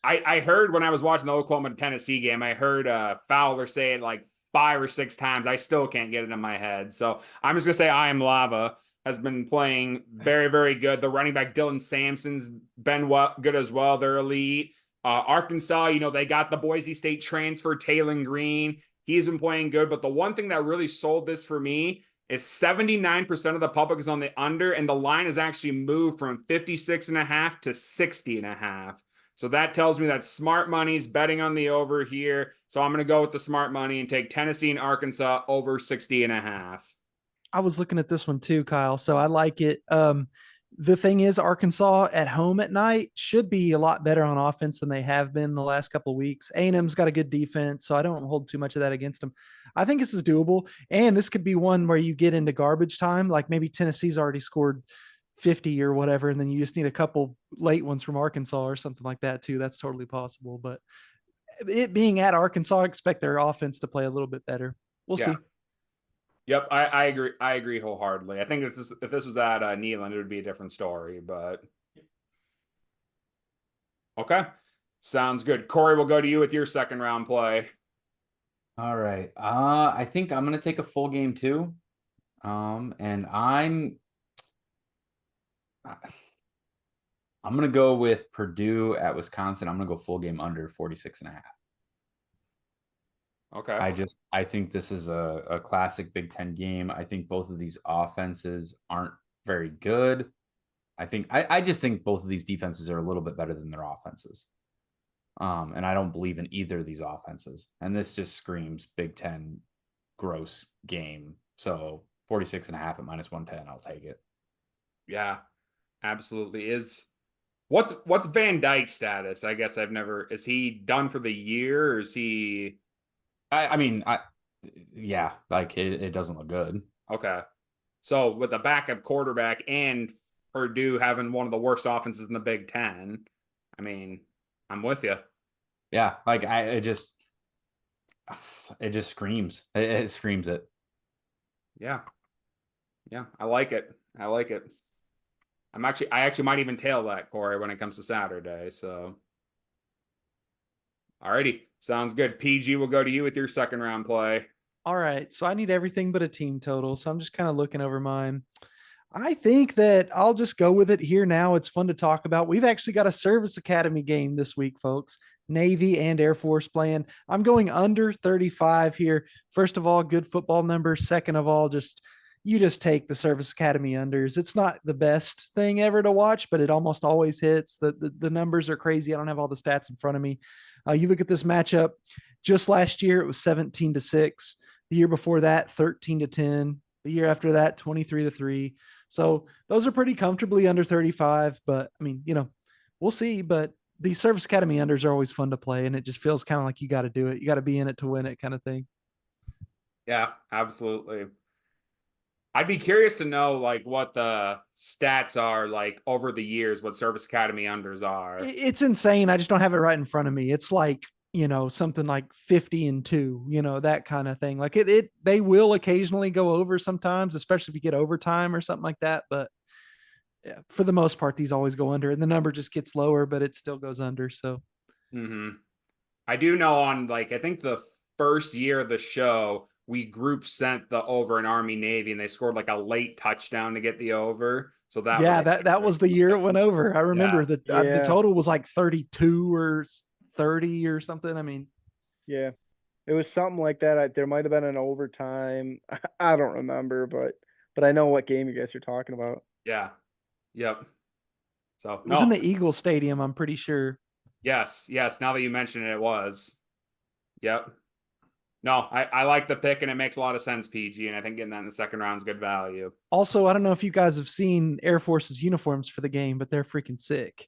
I heard when I was watching the Oklahoma-Tennessee game, I heard Fowler say it like 5 or 6 times. I still can't get it in my head. So I'm just going to say Iamlava has been playing very, very good. The running back Dylan Sampson's been good as well. They're elite. Arkansas, they got the Boise State transfer, Taylon Green. He's been playing good. But the one thing that really sold this for me is 79% of the public is on the under, and the line has actually moved from 56.5 to 60.5. So that tells me that smart money's betting on the over here. So I'm going to go with the smart money and take Tennessee and Arkansas over 60.5. I was looking at this one too, Kyle. So I like it. The thing is, Arkansas at home at night should be a lot better on offense than they have been the last couple of weeks. A&M's got a good defense, so I don't hold too much of that against them. I think this is doable. And this could be one where you get into garbage time. Like maybe Tennessee's already scored 50 or whatever, and then you just need a couple late ones from Arkansas or something like that too. That's totally possible. But it being at Arkansas, I expect their offense to play a little bit better. We'll see. Yep, I agree. I agree wholeheartedly. I think if this was at Neyland, it would be a different story. But okay, sounds good. Corey, we'll go to you with your second round play. All right. I think I'm gonna take a full game too. And I'm gonna go with Purdue at Wisconsin. I'm gonna go full game under 46.5. Okay. I think this is a classic Big Ten game. I think both of these offenses aren't very good. I just think both of these defenses are a little bit better than their offenses. And I don't believe in either of these offenses. And this just screams Big Ten gross game. So 46.5 at -110, I'll take it. Yeah, absolutely. What's Van Dyke's status? I guess is he done for the year, or is he? Yeah, like it doesn't look good. Okay. So with a backup quarterback and Purdue having one of the worst offenses in the Big Ten, I mean, I'm with you. Yeah, like it just screams. It screams it. Yeah. Yeah, I like it. I like it. I actually might even tail that, Corey, when it comes to Saturday. So, alrighty, sounds good. PG, will go to you with your second round play. All right, so I need everything but a team total. So I'm just kind of looking over mine. I think that I'll just go with it here now. It's fun to talk about. We've actually got a service academy game this week, folks. Navy and Air Force playing. I'm going under 35 here. First of all, good football numbers. Second of all, you just take the service academy unders. It's not the best thing ever to watch, but it almost always hits. The numbers are crazy. I don't have all the stats in front of me. You look at this matchup just last year, it was 17-6. The year before that, 13-10. The year after that, 23-3. So those are pretty comfortably under 35, but I mean, we'll see. But these Service Academy unders are always fun to play, and it just feels kind of like you got to do it. You got to be in it to win it kind of thing. Yeah, absolutely. I'd be curious to know like what the stats are like over the years, what Service Academy unders are. It's insane. I just don't have it right in front of me. It's like, something like 50-2, that kind of thing. Like they will occasionally go over sometimes, especially if you get overtime or something like that. But yeah, for the most part, these always go under, and the number just gets lower, but it still goes under. So I do know on like, I think the first year of the show, we group sent the over in Army Navy, and they scored like a late touchdown to get the over. So that yeah, that was the year it went over. I remember the total was like 32 or 30 or something. I mean, yeah, it was something like that. There might have been an overtime. I don't remember, but I know what game you guys are talking about. Yeah. Yep. So it was in the Eagles Stadium, I'm pretty sure. Yes. Now that you mention it, it was. Yep. No, I like the pick, and it makes a lot of sense, PG, and I think getting that in the second round is good value. Also, I don't know if you guys have seen Air Force's uniforms for the game, but they're freaking sick.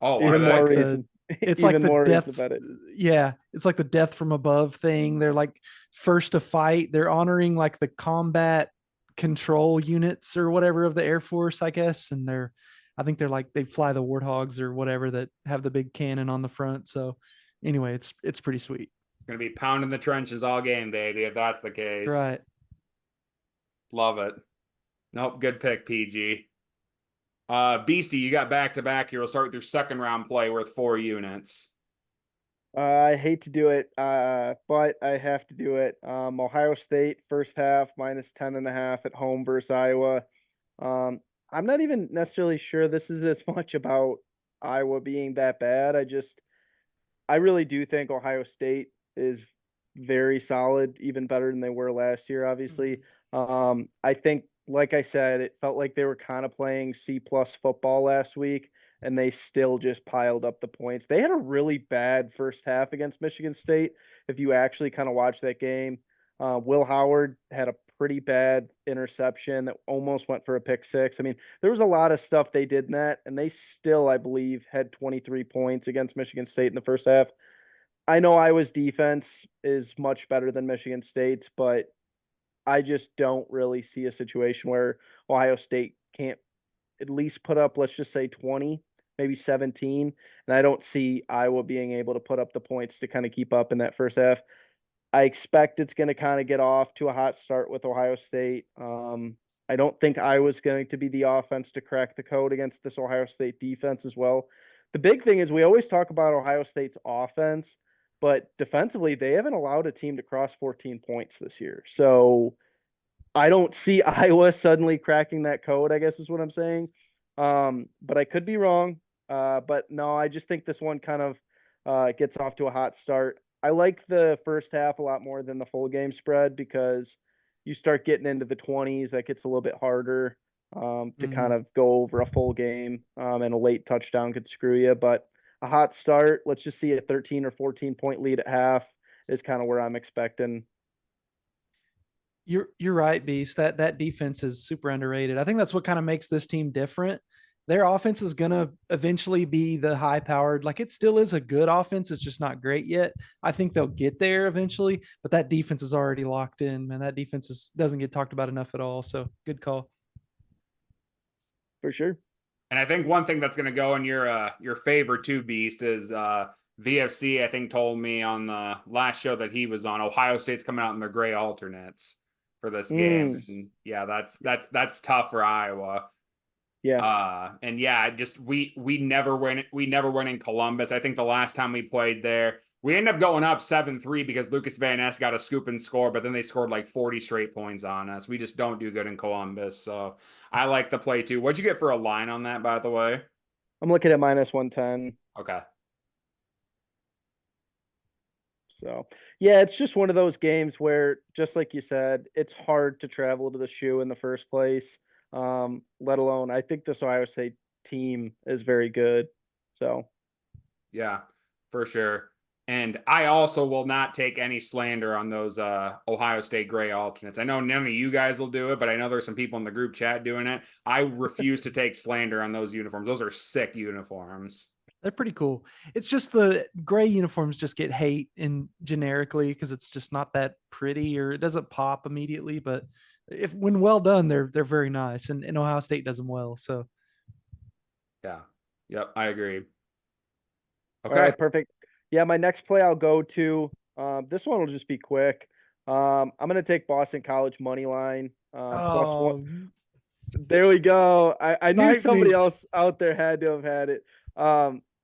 Oh, even more reason. It's even like the death. About it. Yeah, it's like the death from above thing. They're like first to fight. They're honoring like the combat control units or whatever of the Air Force, I guess. And I think they're like, they fly the Warthogs or whatever that have the big cannon on the front. So anyway, it's pretty sweet. It's going to be pounding the trenches all game, baby, if that's the case. Right. Love it. Nope, good pick, PG. Beastie, you got back-to-back here. We'll start with your second round play worth 4 units. I hate to do it, but I have to do it. Ohio State first half minus 10.5 at home versus Iowa. I'm not even necessarily sure this is as much about Iowa being that bad. I really do think Ohio State is very solid, even better than they were last year, obviously. I think, like I said, it felt like they were kind of playing C+ football last week, and they still just piled up the points. They had a really bad first half against Michigan State. If you actually kind of watch that game, Will Howard had a pretty bad interception that almost went for a pick six. I mean, there was a lot of stuff they did in that, and they still, I believe, had 23 points against Michigan State in the first half. I know Iowa's defense is much better than Michigan State's, but I just don't really see a situation where Ohio State can't at least put up, let's just say 20, maybe 17. And I don't see Iowa being able to put up the points to kind of keep up in that first half. I expect it's going to kind of get off to a hot start with Ohio State. I don't think Iowa's going to be the offense to crack the code against this Ohio State defense as well. The big thing is we always talk about Ohio State's offense, but defensively, they haven't allowed a team to cross 14 points this year. So I don't see Iowa suddenly cracking that code, I guess is what I'm saying. But I could be wrong. But no, I just think this one kind of gets off to a hot start. I like the first half a lot more than the full game spread because you start getting into the 20s. That gets a little bit harder to kind of go over a full game, and a late touchdown could screw you. But a hot start, let's just see a 13 or 14 point lead at half is kind of where I'm expecting. You're right, Beast. That defense is super underrated. I think that's what kind of makes this team different. Their offense is going to eventually be the high powered, like it still is a good offense. It's just not great yet. I think they'll get there eventually, but that defense is already locked in, man. That defense doesn't get talked about enough at all. So good call. For sure. And I think one thing that's going to go in your favor too, Beast, is VFC, I think, told me on the last show that he was on, Ohio State's coming out in their gray alternates for this game. And yeah, that's tough for Iowa. Yeah. And yeah, just we never win in Columbus. I think the last time we played there, we ended up going up 7-3 because Lucas Van Ness got a scoop and score, but then they scored like 40 straight points on us. We just don't do good in Columbus. So I like the play too. What'd you get for a line on that, by the way? I'm looking at minus 110. Okay. So yeah, it's just one of those games where, just like you said, it's hard to travel to the shoe in the first place. Let alone, I think this Ohio State team is very good. So yeah, for sure. And I also will not take any slander on those Ohio State gray alternates. I know none of you guys will do it, but I know there's some people in the group chat doing it. I refuse to take slander on those uniforms. Those are sick uniforms. They're pretty cool. It's just the gray uniforms just get hate in generically because it's just not that pretty or it doesn't pop immediately. But if when well done, they're very nice, and Ohio State does them well. So yeah, yep, I agree. Okay, all right, perfect. Yeah, my next play I'll go to. This one will just be quick. I'm gonna take Boston College money line plus one. There we go. I knew somebody else out there had to have had it.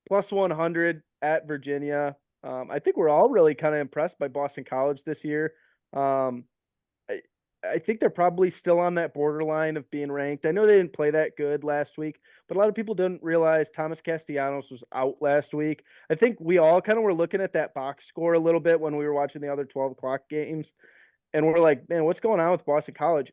Plus 100 at Virginia. I think we're all really kind of impressed by Boston College this year. I think they're probably still on that borderline of being ranked. I know they didn't play that good last week, but a lot of people didn't realize Thomas Castellanos was out last week. I think we all kind of were looking at that box score a little bit when we were watching the other 12 o'clock games. And we're like, man, what's going on with Boston College?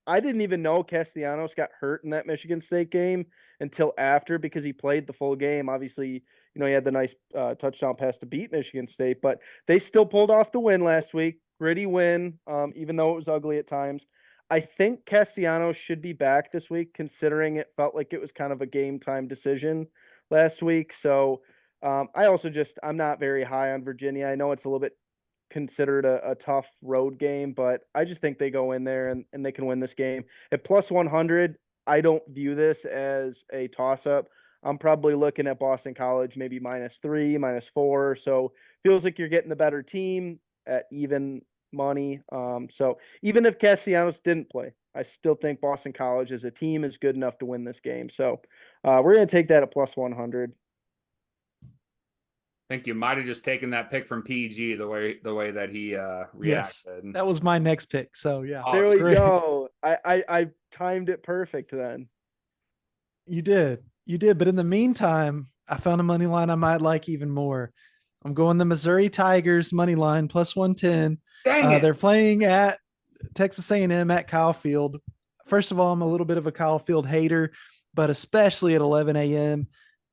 I didn't even know Castellanos got hurt in that Michigan State game until after because he played the full game. Obviously, he had the nice touchdown pass to beat Michigan State, but they still pulled off the win last week. Gritty win, even though it was ugly at times. I think Castellanos should be back this week, considering it felt like it was kind of a game time decision last week. So I'm not very high on Virginia. I know it's a little bit considered a tough road game, but I just think they go in there and they can win this game. At plus 100, I don't view this as a toss-up. I'm probably looking at Boston College, maybe -3, -4. So feels like you're getting the better team at even money. So even if Castellanos didn't play, I still think Boston College as a team is good enough to win this game. So we're going to take that at plus 100. I think you might have just taken that pick from PG the way that he reacted. Yes, that was my next pick. So yeah, there we go. I timed it perfect then. You did. But in the meantime, I found a money line I might like even more. I'm going the Missouri Tigers money line plus 110. Dang it. They're playing at Texas A&M at Kyle Field. First of all, I'm a little bit of a Kyle Field hater, but especially at 11 a.m.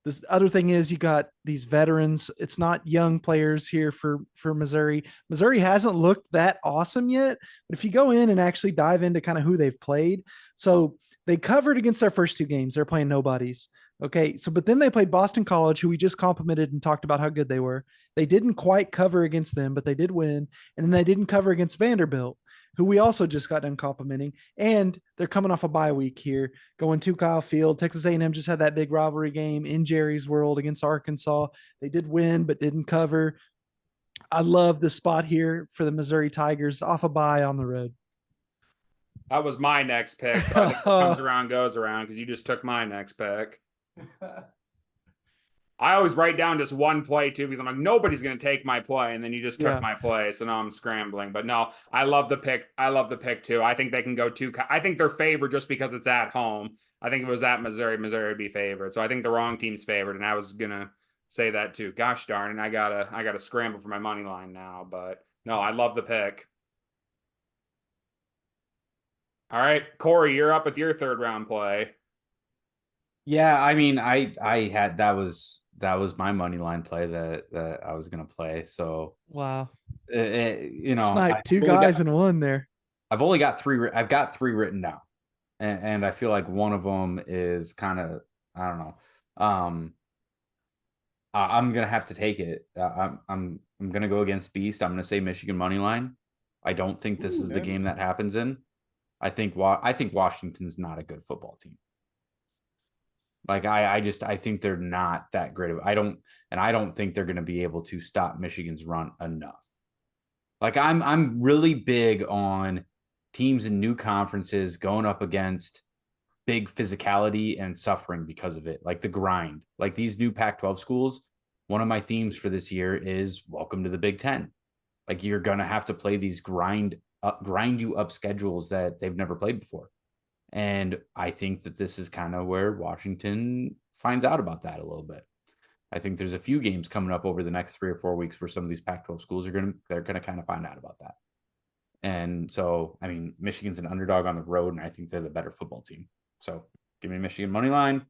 This other thing is you got these veterans. It's not young players here for Missouri. Missouri hasn't looked that awesome yet, but if you go in and actually dive into kind of who they've played, so they covered against their first two games. They're playing nobodies. Okay. So, but then they played Boston College, who we just complimented and talked about how good they were. They didn't quite cover against them, but they did win. And then they didn't cover against Vanderbilt, who we also just got done complimenting. And they're coming off a bye week here, going to Kyle Field. Texas A&M just had that big rivalry game in Jerry's World against Arkansas. They did win, but didn't cover. I love the spot here for the Missouri Tigers off a bye on the road. That was my next pick. So I think what comes around goes around because you just took my next pick. I always write down just one play too because I'm like, nobody's going to take my play. And then you just took my play. So now I'm scrambling. But no, I love the pick. I love the pick too. I think they can go two. I think they're favored just because it's at home. I think if it was at Missouri, Missouri would be favored. So I think the wrong team's favored. And I was going to say that too. Gosh darn it. I gotta scramble for my money line now. But no, I love the pick. All right, Corey, you're up with your third round play. Yeah, I mean, I had that was my money line play that I was gonna play. So wow, Snipe two guys in one there. I've only got three. I've got three written down, and I feel like one of them is kind of I don't know. I'm gonna have to take it. I'm gonna go against Beast. I'm gonna say Michigan money line. I don't think this is the game that happens in. I think Washington's not a good football team. Like I think they're not that great. I don't think they're going to be able to stop Michigan's run enough. Like I'm really big on teams in new conferences going up against big physicality and suffering because of it. Like the grind. Like these new Pac-12 schools, one of my themes for this year is welcome to the Big Ten. Like you're going to have to play these grind you up schedules that they've never played before. And I think that this is kind of where Washington finds out about that a little bit. I think there's a few games coming up over the next 3 or 4 weeks where some of these Pac-12 schools they're going to kind of find out about that. And so, I mean, Michigan's an underdog on the road, and I think they're the better football team. So give me Michigan money line.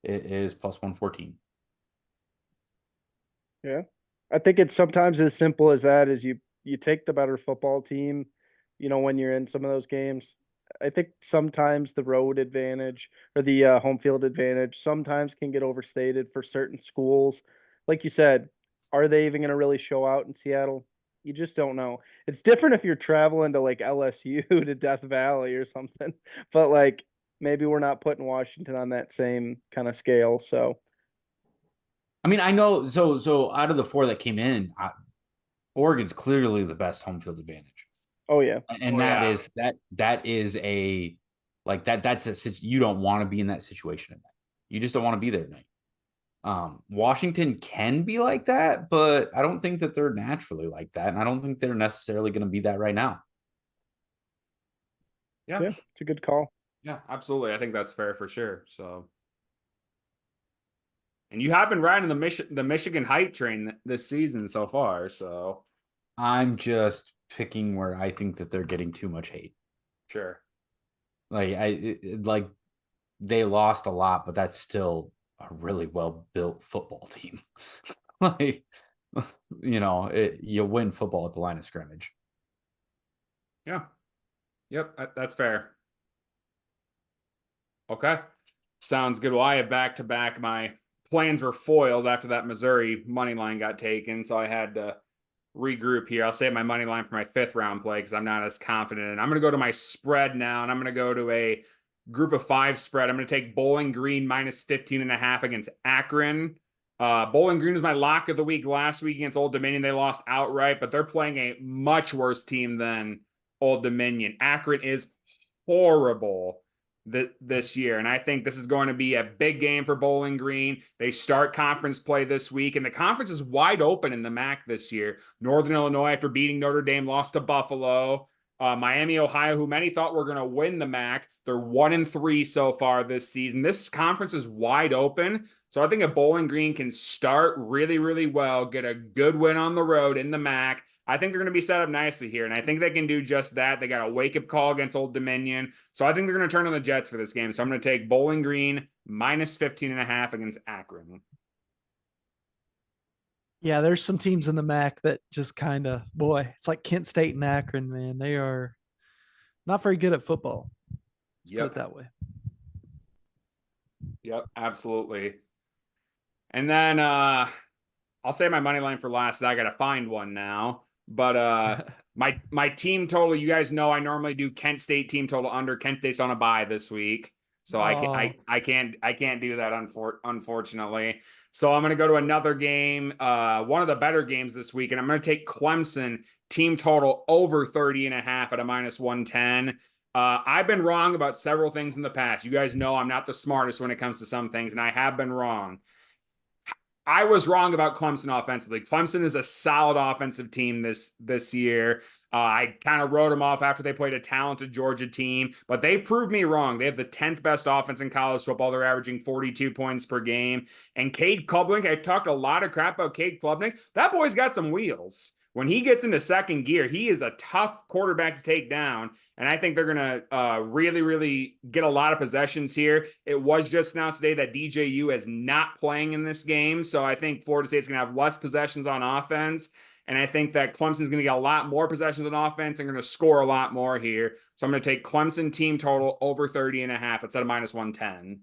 It is plus 114. Yeah. I think it's sometimes as simple as that. Is you take the better football team, when you're in some of those games. I think sometimes the road advantage or the home field advantage sometimes can get overstated for certain schools. Like you said, are they even going to really show out in Seattle? You just don't know. It's different if you're traveling to like LSU to Death Valley or something, but like maybe we're not putting Washington on that same kind of scale. So I mean, I know. So out of the four that came in, Oregon's clearly the best home field advantage, oh yeah, and Oh, yeah. that is a like that. You don't want to be in that situation at night. You just don't want to be there at night. Washington can be like that, but I don't think that they're naturally like that, and I don't think they're necessarily going to be that right now. Yeah. yeah, it's a good call. Yeah, absolutely. I think that's fair for sure. So, and you have been riding the Michigan hype train this season so far. So, I'm just picking where I think that they're getting too much hate. sure. Like they lost a lot, but that's still a really well built football team. Like, you win football at the line of scrimmage. Yeah. Yep. That's fair. Okay. Sounds good. Well, I have back to back. My plans were foiled after that Missouri money line got taken. So I had to regroup here. I'll save my money line for my 5th round play because I'm not as confident. And I'm going to go to my spread now, and I'm going to go to a group of 5 spread. I'm going to take Bowling Green minus 15.5 against Akron. Bowling Green was my lock of the week last week against Old Dominion. They lost outright, but they're playing a much worse team than Old Dominion. Akron is horrible this year, and I think this is going to be a big game for Bowling Green. They start conference play this week, and the conference is wide open in the MAC this year. Northern Illinois, after beating Notre Dame, lost to Buffalo. Miami, Ohio, who many thought were going to win the MAC, they're 1-3 so far this season. This conference is wide open, so I think if Bowling Green can start really, really well, get a good win on the road in the MAC, I think they're going to be set up nicely here, and I think they can do just that. They got a wake-up call against Old Dominion, so I think they're going to turn on the Jets for this game. So I'm going to take Bowling Green minus 15.5 against Akron. Yeah, there's some teams in the MAC that just kind of, boy, it's like Kent State and Akron, man. They are not very good at football. Let's put it that way. Yep, absolutely. And then I'll say my money line for last. I got to find one now. But my team total, you guys know I normally do Kent State team total under. Kent State's on a bye this week. So I can't do that unfortunately. So I'm going to go to another game, one of the better games this week, and I'm going to take Clemson team total over 30.5 at a minus 110. I've been wrong about several things in the past. You guys know I'm not the smartest when it comes to some things, and I have been wrong. I was wrong about Clemson offensively. Clemson is a solid offensive team this year. I kind of wrote them off after they played a talented Georgia team, but they've proved me wrong. They have the 10th best offense in college football. They're averaging 42 points per game. And Cade Klubnik, I talked a lot of crap about Cade Klubnik. That boy's got some wheels. When he gets into second gear, he is a tough quarterback to take down. And I think they're going to really, really get a lot of possessions here. It was just announced today that DJU is not playing in this game. So I think Florida State's going to have less possessions on offense. And I think that Clemson's going to get a lot more possessions on offense and going to score a lot more here. So I'm going to take Clemson team total over 30.5 instead of minus 110.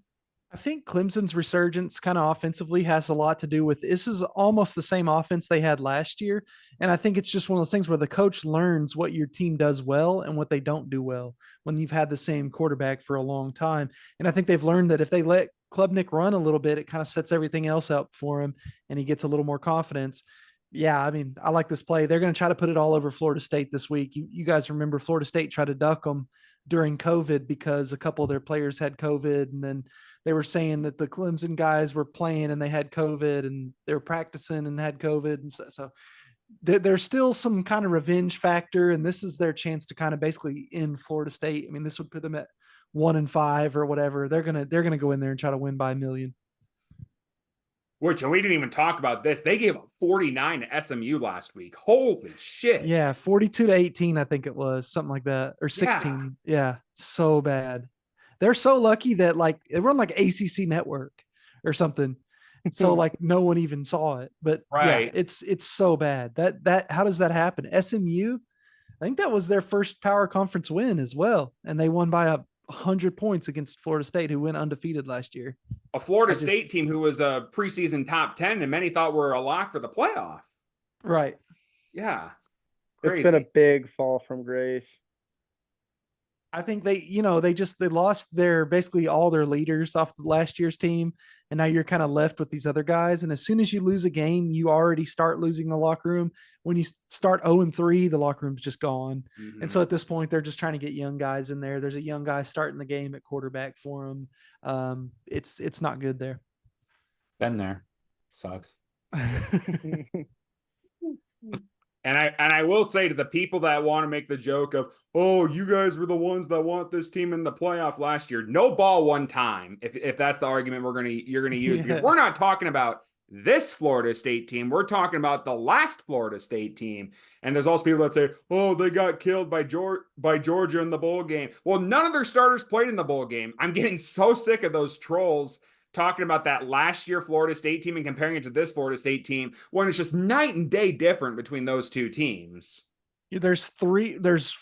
I think Clemson's resurgence kind of offensively has a lot to do with this is almost the same offense they had last year. And I think it's just one of those things where the coach learns what your team does well and what they don't do well when you've had the same quarterback for a long time. And I think they've learned that if they let Klubnik run a little bit, it kind of sets everything else up for him and he gets a little more confidence. Yeah, I mean, I like this play. They're going to try to put it all over Florida State this week. You guys remember Florida State tried to duck them during COVID because a couple of their players had COVID, and then they were saying that the Clemson guys were playing and they had COVID and they were practicing and had COVID. And so there's still some kind of revenge factor. And this is their chance to kind of basically end Florida State. I mean, this would put them at 1-5 or whatever. They're going to go in there and try to win by a million. Which, and we didn't even talk about this. They gave up 49 to SMU last week. Holy shit. Yeah. 42-18, I think it was something like that, or 16. Yeah. So bad. They're so lucky that like they run like ACC network or something. So like no one even saw it. But Right. yeah, it's so bad. That how does that happen? SMU, I think that was their first power conference win as well. And they won by 100 points against Florida State, who went undefeated last year. A Florida State team who was a preseason top 10 and many thought were a lock for the playoff. Right. Yeah. It's been a big fall from grace. I think they lost their basically all their leaders off the last year's team. And now you're kind of left with these other guys. And as soon as you lose a game, you already start losing the locker room. When you start 0-3, the locker room's just gone. Mm-hmm. And so at this point, they're just trying to get young guys in there. There's a young guy starting the game at quarterback for them. It's not good there. Been there. Sucks. And I will say to the people that want to make the joke of, oh, you guys were the ones that want this team in the playoff last year. No ball one time. If that's the argument you're gonna use, because we're not talking about this Florida State team. We're talking about the last Florida State team. And there's also people that say, oh, they got killed by Georgia in the bowl game. Well, none of their starters played in the bowl game. I'm getting so sick of those trolls talking about that last year Florida State team and comparing it to this Florida State team when it's just night and day different between those two teams. There's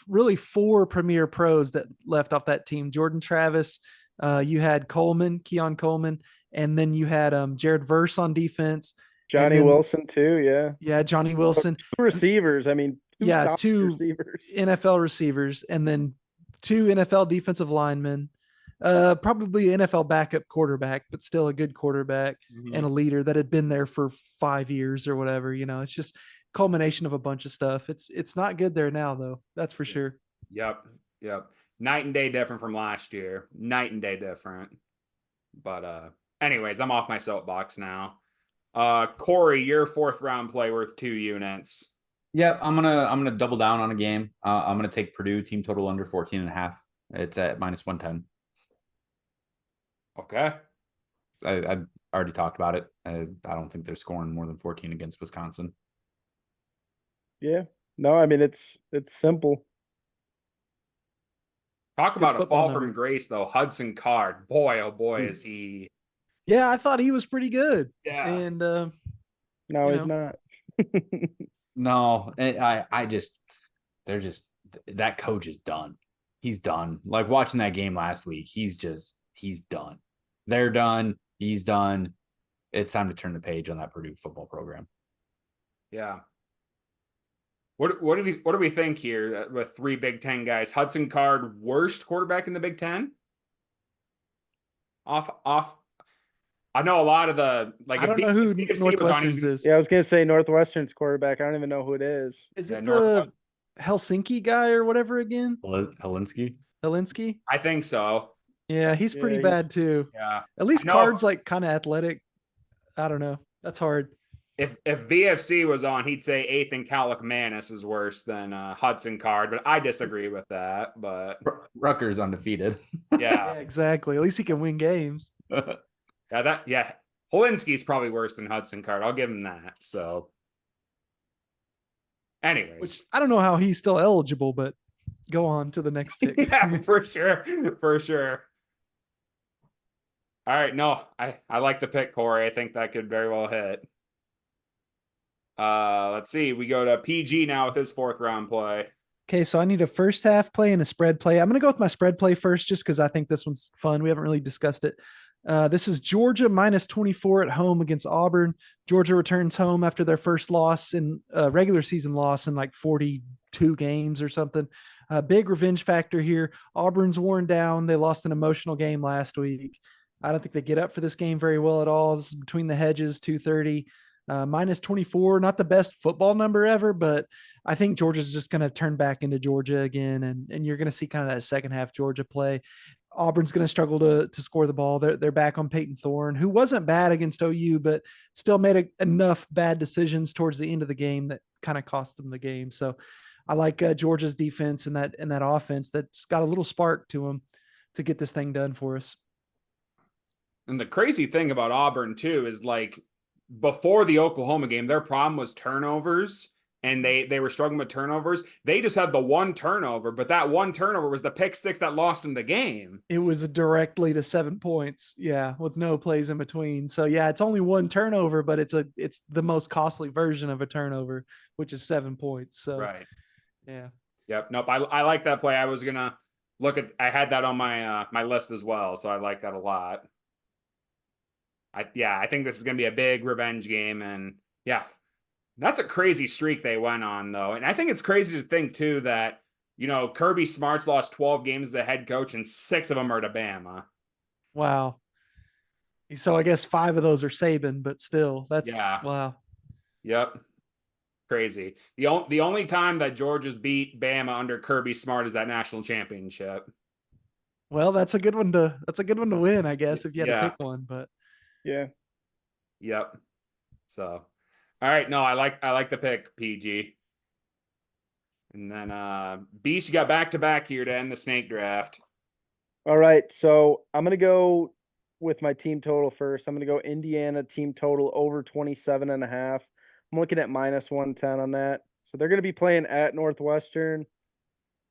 really 4 premier pros that left off that team. Jordan Travis, you had Keon Coleman, and then you had Jared Verse on defense. Johnny Wilson too, yeah. Yeah, Johnny Wilson. 2 receivers. I mean, 2 receivers. NFL receivers, and then 2 NFL defensive linemen. Probably NFL backup quarterback, but still a good quarterback and a leader that had been there for 5 years or whatever. It's just culmination of a bunch of stuff. It's not good there now, though. That's for sure. Yep. Night and day different from last year. Night and day different. But anyways, I'm off my soapbox now. Corey, your 4th round play worth 2 units. Yep, I'm gonna double down on a game. I'm gonna take Purdue team total under 14.5. It's at -110. Okay. I already talked about it. I don't think they're scoring more than 14 against Wisconsin. Yeah. No, I mean, it's simple. Talk about a fall from grace, though. Hudson Card. Boy, oh boy, is he. Yeah, I thought he was pretty good. Yeah. And no, he's not. No, that coach is done. He's done. Like watching that game last week, he's done. They're done. He's done. It's time to turn the page on that Purdue football program. Yeah. What do we think here with 3 Big Ten guys? Hudson Card, worst quarterback in the Big Ten? Off. I know a lot of the I don't know who Northwestern's is. Yeah, I was gonna say Northwestern's quarterback. I don't even know who it is. Is it the Helsinki guy or whatever again? Helinski? I think so. Yeah, he's pretty bad too. Yeah. At least Card's like kind of athletic. I don't know. That's hard. If VFC was on, he'd say 8th and Manis is worse than Hudson Card, but I disagree with that. But Rutgers undefeated. Yeah, exactly. At least he can win games. Helinski's probably worse than Hudson Card. I'll give him that. So, anyways, which I don't know how he's still eligible, but go on to the next pick. Yeah, for sure. All right, no, I like the pick, Corey. I think that could very well hit. Let's see. We go to PG now with his 4th round play. Okay, so I need a first half play and a spread play. I'm going to go with my spread play first just because I think this one's fun. We haven't really discussed it. This is Georgia -24 at home against Auburn. Georgia returns home after their first loss in regular season loss in like 42 games or something. Big revenge factor here. Auburn's worn down. They lost an emotional game last week. I don't think they get up for this game very well at all. This is between the hedges, 230. -24, not the best football number ever, but I think Georgia's just going to turn back into Georgia again, and you're going to see kind of that second half Georgia play. Auburn's going to struggle to score the ball. They're back on Peyton Thorne, who wasn't bad against OU, but still made enough bad decisions towards the end of the game that kind of cost them the game. So I like Georgia's defense and that offense that's got a little spark to them to get this thing done for us. And the crazy thing about Auburn too is like before the Oklahoma game, their problem was turnovers. and they were struggling with turnovers. They just had the one turnover, but that one turnover was the pick six that lost them the game. It was directly to 7 points. Yeah, with no plays in between. So yeah, it's only one turnover, but it's the most costly version of a turnover, which is 7 points. So Right. yeah. Yep. Nope. I like that play. I was gonna I had that on my my list as well, so I like that a lot. I think this is gonna be a big revenge game, and yeah, that's a crazy streak they went on though. And I think it's crazy to think too that, Kirby Smart's lost 12 games as the head coach, and 6 of them are to Bama. Wow. So I guess 5 of those are Saban, but still, that's Yeah. wow. Yep. Crazy. The only time that Georgia's beat Bama under Kirby Smart is that national championship. Well, that's a good one to win, I guess, if you had to pick one. But Yeah. Yep. So, all right. No, I like the pick, PG. And then Beast, you got back-to-back here to end the snake draft. All right. So I'm gonna go with my team total first. I'm gonna go Indiana team total over 27.5. I'm looking at minus 110 on that. So they're gonna be playing at Northwestern.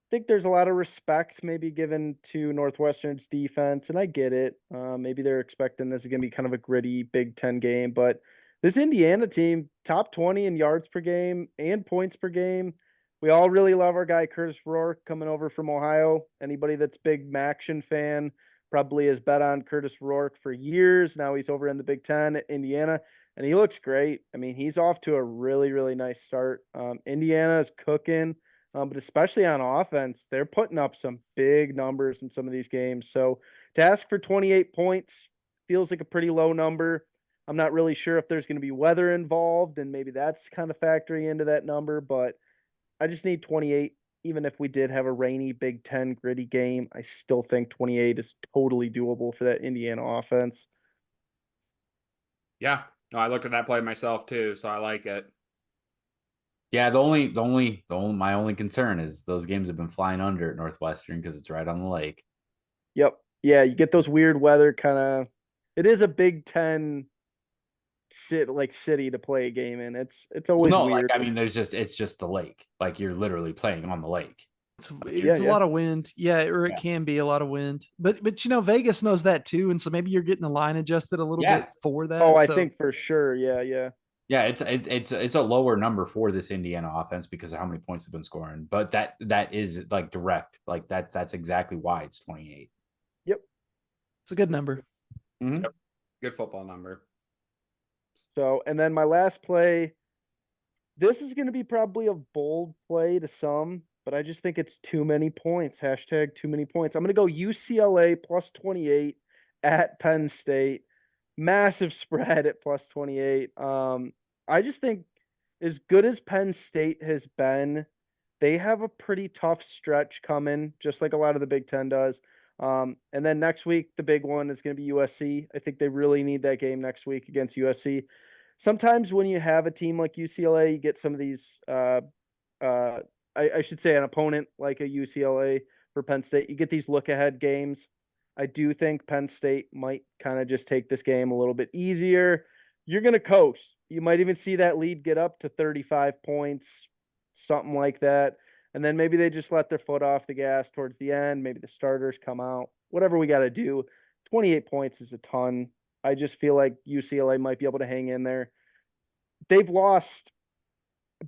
Think there's a lot of respect maybe given to Northwestern's defense, and I get it. Maybe they're expecting this is going to be kind of a gritty Big Ten game, but this Indiana team, top 20 in yards per game and points per game. We all really love our guy Curtis Rourke coming over from Ohio. Anybody that's big Maction fan probably has bet on Curtis Rourke for years. Now he's over in the Big Ten at Indiana, and he looks great. I mean, he's off to a really, really nice start. Indiana is cooking. But especially on offense, they're putting up some big numbers in some of these games. So to ask for 28 points feels like a pretty low number. I'm not really sure if there's going to be weather involved, and maybe that's kind of factoring into that number, but I just need 28. Even if we did have a rainy Big Ten gritty game, I still think 28 is totally doable for that Indiana offense. Yeah. No, I looked at that play myself too, so I like it. Yeah, my only concern is those games have been flying under at Northwestern because it's right on the lake. Yep. Yeah, you get those weird weather kind of. It is a Big Ten city to play a game in. It's always weird. I mean, it's just the lake. Like you're literally playing on the lake. It's a lot of wind. Yeah, or it can be a lot of wind. But Vegas knows that too, and so maybe you're getting the line adjusted a little bit for that. Oh, I think for sure. Yeah. Yeah, it's a lower number for this Indiana offense because of how many points they've been scoring. But that is like direct. Like that's exactly why it's 28. Yep. It's a good number. Mm-hmm. Yep. Good football number. So, and then my last play, this is going to be probably a bold play to some, but I just think it's too many points. Hashtag too many points. I'm going to go UCLA plus 28 at Penn State. Massive spread at plus 28. I just think as good as Penn State has been, they have a pretty tough stretch coming, just like a lot of the Big Ten does. And then next week, the big one is going to be USC. I think they really need that game next week against USC. Sometimes when you have a team like UCLA, you get some of these, I should say an opponent like a UCLA for Penn State. You get these look-ahead games. I do think Penn State might kind of just take this game a little bit easier. You're going to coast. You might even see that lead get up to 35 points, something like that. And then maybe they just let their foot off the gas towards the end. Maybe the starters come out. Whatever we got to do. 28 points is a ton. I just feel like UCLA might be able to hang in there. They've lost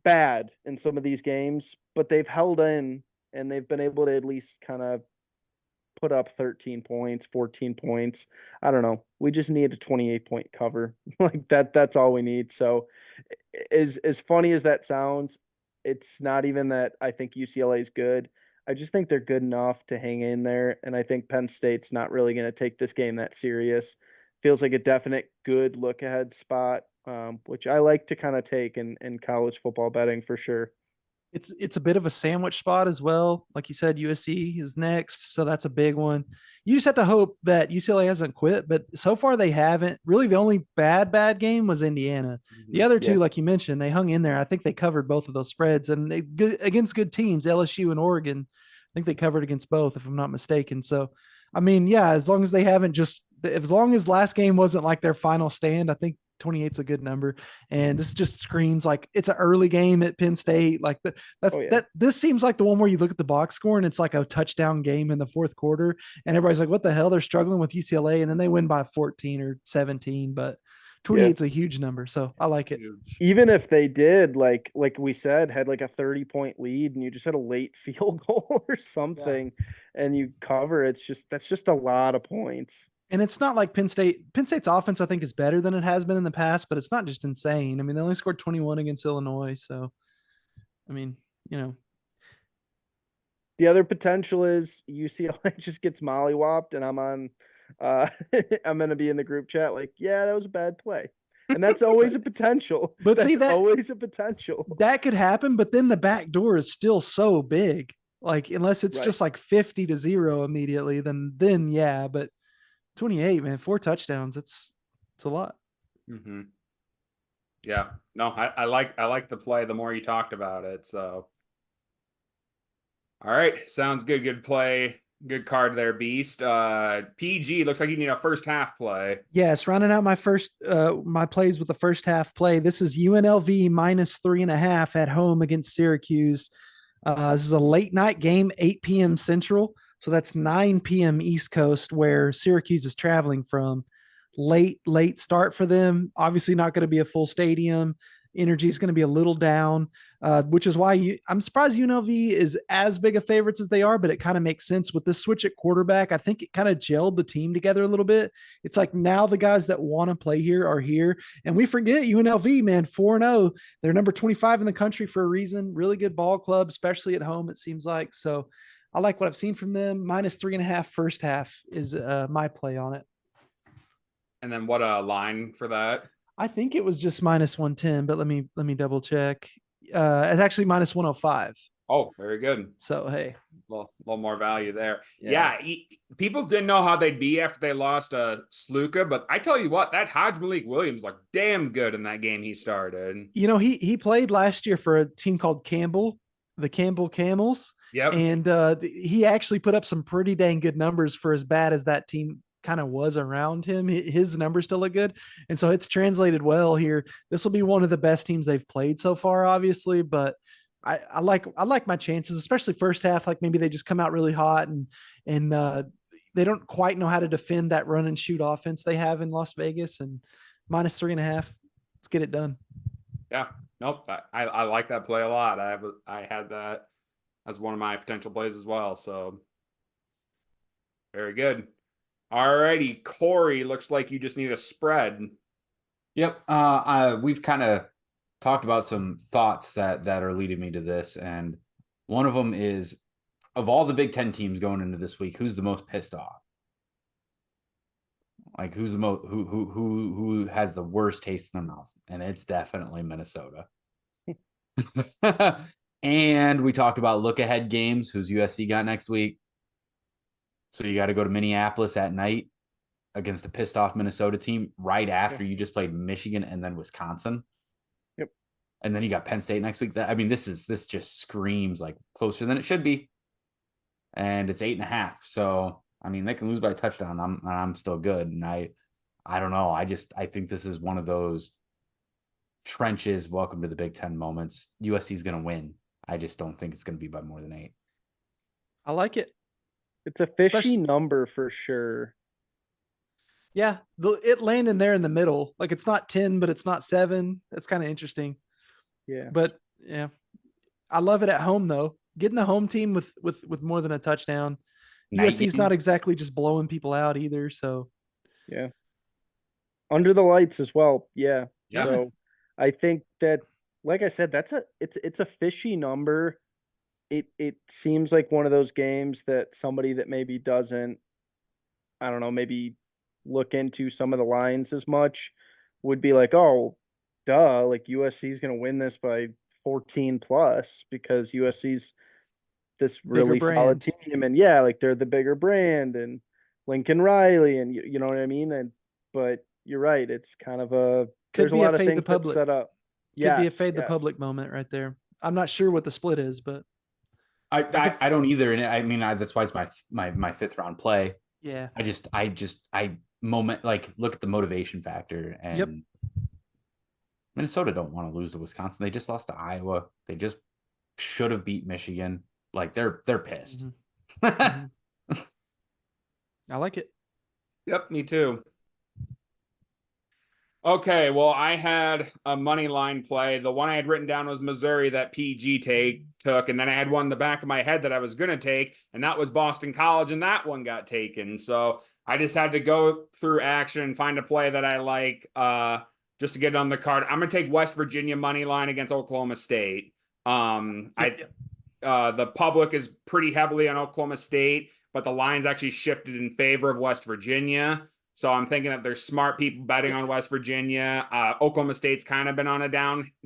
bad in some of these games, but they've held in and they've been able to at least kind of put up 13 points, 14 points. I don't know. We just need a 28-point cover. Like that's all we need. So as funny as that sounds, it's not even that I think UCLA is good. I just think they're good enough to hang in there. And I think Penn State's not really going to take this game that serious. Feels like a definite good look ahead spot, which I like to kind of take in college football betting for sure. It's a bit of a sandwich spot as well. Like you said, USC is next, so that's a big one. You just have to hope that UCLA hasn't quit, but so far they haven't. Really, the only bad game was Indiana. The other two, like you mentioned, they hung in there. I think they covered both of those spreads, and against good teams, LSU and Oregon. I think they covered against both, if I'm not mistaken. So, I mean, yeah, as long as they haven't as long as last game wasn't like their final stand, I think 28's a good number. And this just screams like it's an early game at Penn State. Like this seems like the one where you look at the box score and it's like a touchdown game in the fourth quarter. And everybody's like, what the hell? They're struggling with UCLA. And then they win by 14 or 17, but 28's a huge number. So I like it. Even if they did, like we said, had like a 30-point lead and you just had a late field goal or something and you cover, that's just a lot of points. And it's not like Penn State's offense, I think, is better than it has been in the past, but it's not just insane. I mean, they only scored 21 against Illinois. So, I mean, The other potential is UCLA just gets mollywopped and I'm I'm going to be in the group chat like, yeah, that was a bad play. And that's always a potential. But that's see, that's always a potential. That could happen, but then the back door is still so big. Like, unless it's just like 50-0 immediately, then yeah, but 28, man, 4 touchdowns. It's a lot. Mm-hmm. Yeah, no, I like the play the more you talked about it. So, all right, sounds good. Good play. Good card there, Beast. PG looks like you need a first half play. Yes, rounding out my plays with the first half play. This is UNLV -3.5 at home against Syracuse. This is a late night game, 8 p.m. Central. So that's 9 p.m. East Coast, where Syracuse is traveling from. Late start for them. Obviously not going to be a full stadium. Energy is going to be a little down, which is why I'm surprised UNLV is as big of favorites as they are, but it kind of makes sense with this switch at quarterback. I think it kind of gelled the team together a little bit. It's like now the guys that want to play here are here. And we forget UNLV, man, 4-0. They're number 25 in the country for a reason. Really good ball club, especially at home, it seems like. So I like what I've seen from them. -3.5 first half is my play on it. And then what a line for that? I think it was just -110, but let me double check. It's actually -105. Oh, very good. So hey, a little more value there. Yeah, people didn't know how they'd be after they lost Sluka, but I tell you what, that Hodge Malik Williams looked damn good in that game he started. He played last year for a team called Campbell, the Campbell Camels. Yep. And he actually put up some pretty dang good numbers for as bad as that team kind of was around him. His numbers still look good. And so it's translated well here. This will be one of the best teams they've played so far, obviously, but I like my chances, especially first half. Like maybe they just come out really hot and they don't quite know how to defend that run and shoot offense they have in Las Vegas, and -3.5. Let's get it done. Yeah. Nope. I like that play a lot. I had that as one of my potential plays as well. So very good. All righty. Corey, looks like you just need a spread. Yep. We've kind of talked about some thoughts that are leading me to this. And one of them is, of all the Big Ten teams going into this week, who's the most pissed off? Like who's the most, who has the worst taste in their mouth? And it's definitely Minnesota. And we talked about look ahead games. Who's USC got next week? So you got to go to Minneapolis at night against a pissed off Minnesota team right after you just played Michigan and then Wisconsin. Yep. And then you got Penn State next week. This just screams like closer than it should be. And it's 8.5. So, I mean, they can lose by a touchdown. I'm still good. And I don't know. I think this is one of those trenches, welcome to the Big Ten moments. USC is going to win. I just don't think it's going to be by more than 8. I like it. It's a fishy number for sure. Yeah, it landing there in the middle. Like it's not 10, but it's not 7. That's kind of interesting. Yeah. But yeah, I love it at home though. Getting the home team with more than a touchdown. USC's not exactly just blowing people out either. So yeah. Under the lights as well. Yeah. Yeah. So I think that, like I said, it's a fishy number. It seems like one of those games that somebody that maybe doesn't, I don't know, maybe look into some of the lines as much would be like, oh, duh, like USC is going to win this by 14 plus because USC's this really solid team. And yeah, like they're the bigger brand and Lincoln Riley and you know what I mean? But you're right. It's kind of there's a lot of things that's set up. Could be a fade the public moment right there. I'm not sure what the split is, but I don't either. And I mean, that's why it's my fifth round play. Yeah. I look at the motivation factor and Minnesota don't want to lose to Wisconsin. They just lost to Iowa. They just should have beat Michigan. Like they're pissed. Mm-hmm. I like it. Yep, me too. Okay, well, I had a money line play. The one I had written down was Missouri that PG took, and then I had one in the back of my head that I was going to take, and that was Boston College, and that one got taken. So I just had to go through action and find a play that I like just to get it on the card. I'm going to take West Virginia money line against Oklahoma State. The public is pretty heavily on Oklahoma State, but the line's actually shifted in favor of West Virginia. So I'm thinking that there's smart people betting on West Virginia. Oklahoma State's kind of been on a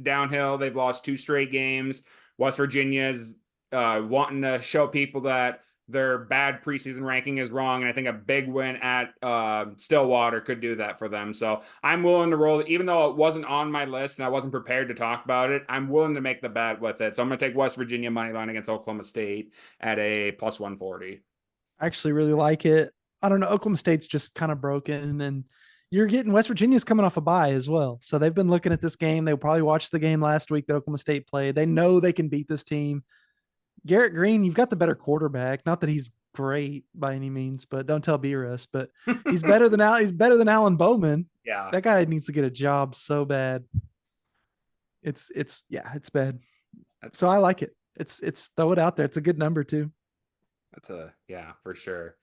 downhill. They've lost 2 straight games. West Virginia's wanting to show people that their bad preseason ranking is wrong. And I think a big win at Stillwater could do that for them. So I'm willing to roll, even though it wasn't on my list and I wasn't prepared to talk about it, I'm willing to make the bet with it. So I'm going to take West Virginia money line against Oklahoma State at a plus 140. I actually really like it. I don't know. Oklahoma State's just kind of broken, and you're getting West Virginia's coming off a bye as well. So they've been looking at this game. They probably watched the game last week that Oklahoma State played. They know they can beat this team. Garrett Green, you've got the better quarterback. Not that he's great by any means, but don't tell B-Russ, but he's better than Alan Bowman. Yeah. That guy needs to get a job so bad. It's bad. So I like it. It's throw it out there. It's a good number too. Yeah, for sure.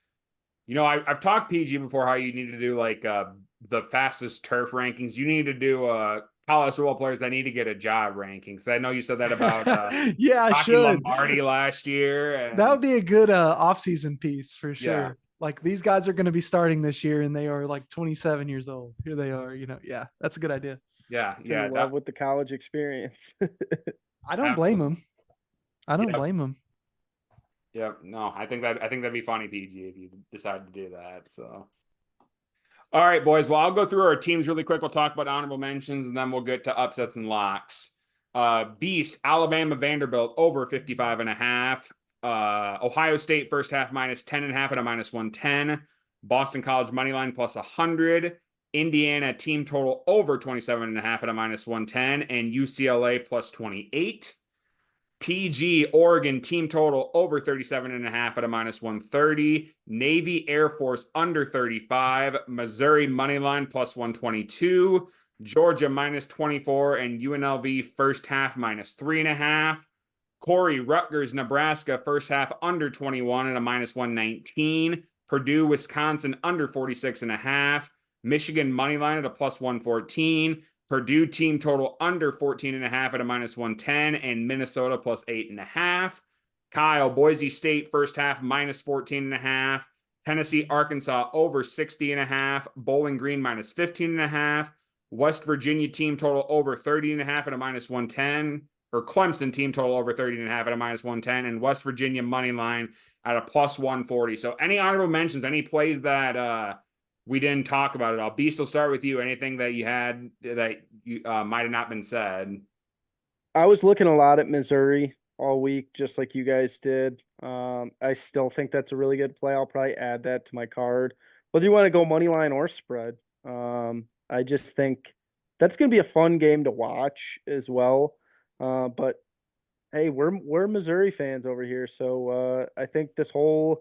You know, I've talked PG before how you need to do like the fastest turf rankings. You need to do college football players that need to get a job ranking. Because I know you said that about yeah, I Rocky should. Lombardi last year. And that would be a good off-season piece for sure. Yeah. Like these guys are going to be starting this year, and they are like 27 years old. Here they are. Yeah, that's a good idea. Yeah, love with the college experience. I don't blame them. I don't blame them. Yep. No, I think that'd be funny, PG, if you decide to do that. So, all right, boys. Well, I'll go through our teams really quick. We'll talk about honorable mentions, and then we'll get to upsets and locks. Beast, Alabama, Vanderbilt over 55.5. Ohio State first half minus 10.5 at a minus 110. Boston College money line plus 100. Indiana team total over 27.5 at a minus 110, and UCLA plus 28. PG, Oregon team total over 37.5 at a minus 130. Navy Air Force under 35. Missouri money line plus 122. Georgia minus 24, and UNLV first half minus 3.5. Corey, Rutgers, Nebraska first half under 21 at a minus 119. Purdue, Wisconsin under 46.5. Michigan money line at a plus 114. Purdue team total under 14.5 at a minus 110, and Minnesota plus 8.5. Kyle, Boise State first half minus 14.5. Tennessee, Arkansas over 60.5. Bowling Green minus 15.5. West Virginia team total over 30.5 at a minus 110. Or Clemson team total over 30.5 at a minus 110. And West Virginia money line at a plus 140. So any honorable mentions, any plays that we didn't talk about at all? Beast, will start with you. Anything that you had that you might have not been said? I was looking a lot at Missouri all week, just like you guys did. I still think that's a really good play. I'll probably add that to my card. Whether you want to go money line or spread, I just think that's going to be a fun game to watch as well. But hey, we're Missouri fans over here, so I think this whole